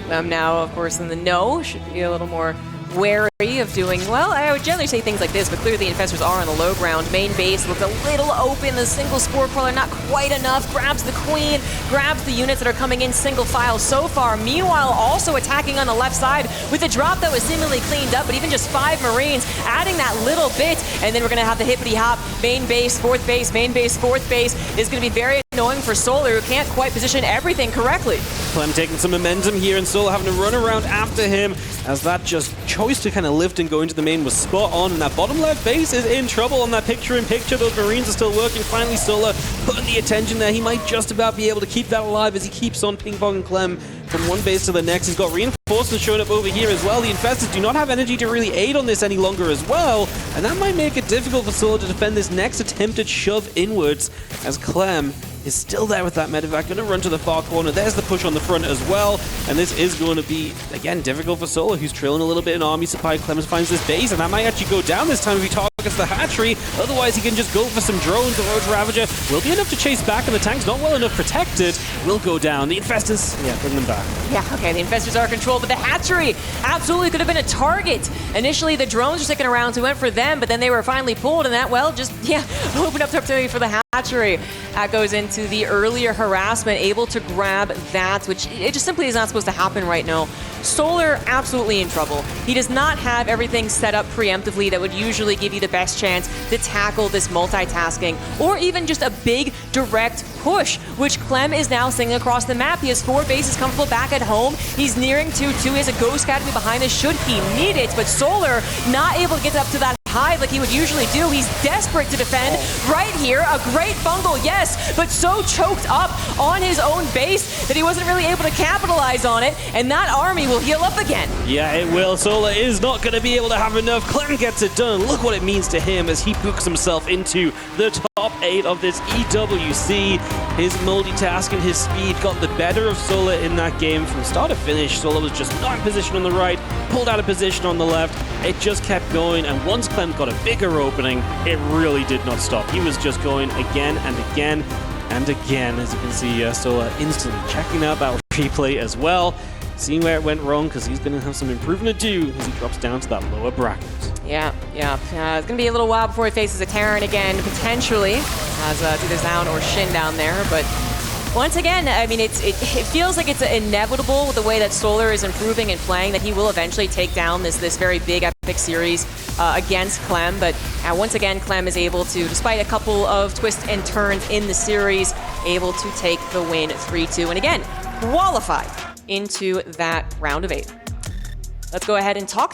Now, of course, in the know, should be a little more wary of doing, well, I would generally say things like this, but clearly the Infestors are on the low ground. Main base looked a little open. The single Spore Crawler not quite enough. Grabs the Queen, grabs the units that are coming in single file so far. Meanwhile, also attacking on the left side with a drop that was seemingly cleaned up, but even just 5 Marines, adding that little bit, and then we're going to have the hippity-hop. Main base, 4th base, main base, 4th base is going to be very annoying for Solar, who can't quite position everything correctly. Clem taking some momentum here, and Solar having to run around after him, as that just choice to kind of lift and go into the main was spot on, and that bottom left base is in trouble on that picture-in-picture. Those Marines are still working. Finally, Solar putting the attention there. He might just about be able to keep that alive as he keeps on ping-ponging Clem from one base to the next. He's got reinforcements showing up over here as well. The Infestors do not have energy to really aid on this any longer as well, and that might make it difficult for Solar to defend this next attempted shove inwards, as Clem is still there with that medevac, going to run to the far corner. There's the push on the front as well, and this is going to be, again, difficult for Solar, who's trailing a little bit in army supply. Clemens finds this base, and that might actually go down this time if he targets the hatchery. Otherwise, he can just go for some drones. The Roach Ravager will be enough to chase back, and the tank's not well enough protected. Will go down. The Infestors, bring them back. Yeah, okay, the Infestors are controlled, but the hatchery absolutely could have been a target. Initially, the drones were sticking around, so we went for them, but then they were finally pulled, and that, well, just, opened up the opportunity for the hatchery hatchery. That goes into the earlier harassment, able to grab that, which it just simply is not supposed to happen right now. Solar absolutely in trouble. He does not have everything set up preemptively that would usually give you the best chance to tackle this multitasking, or even just a big direct push, which Clem is now singing across the map. He has 4 bases comfortable back at home. He's nearing 2-2. He has a Ghost Academy behind us should he need it, but Solar not able to get up to that high like he would usually do. He's desperate to defend right here. A great bungle, yes, but so choked up on his own base that he wasn't really able to capitalize on it, and that army will heal up again. Yeah, it will. Solar is not going to be able to have enough. Clem gets it done. Look what it means to him as he books himself into the top 8 of this EWC. His multitasking, his speed got the better of Solar in that game from start to finish. Solar was just not in position on the right, pulled out of position on the left. It just kept going, and once Clem got a bigger opening, it really did not stop. He was just going again and again and again. As you can see, Solar instantly checking out that replay as well, seeing where it went wrong, because he's going to have some improvement to do as he drops down to that lower bracket. Yeah. It's going to be a little while before he faces a Terran again, potentially. Has either down or Shin down there, but once again, I mean, it feels like it's inevitable the way that Solar is improving and playing that he will eventually take down this very big epic series against Clem. But once again, Clem is able to, despite a couple of twists and turns in the series, able to take the win 3-2. And again, qualified into that round of 8. Let's go ahead and talk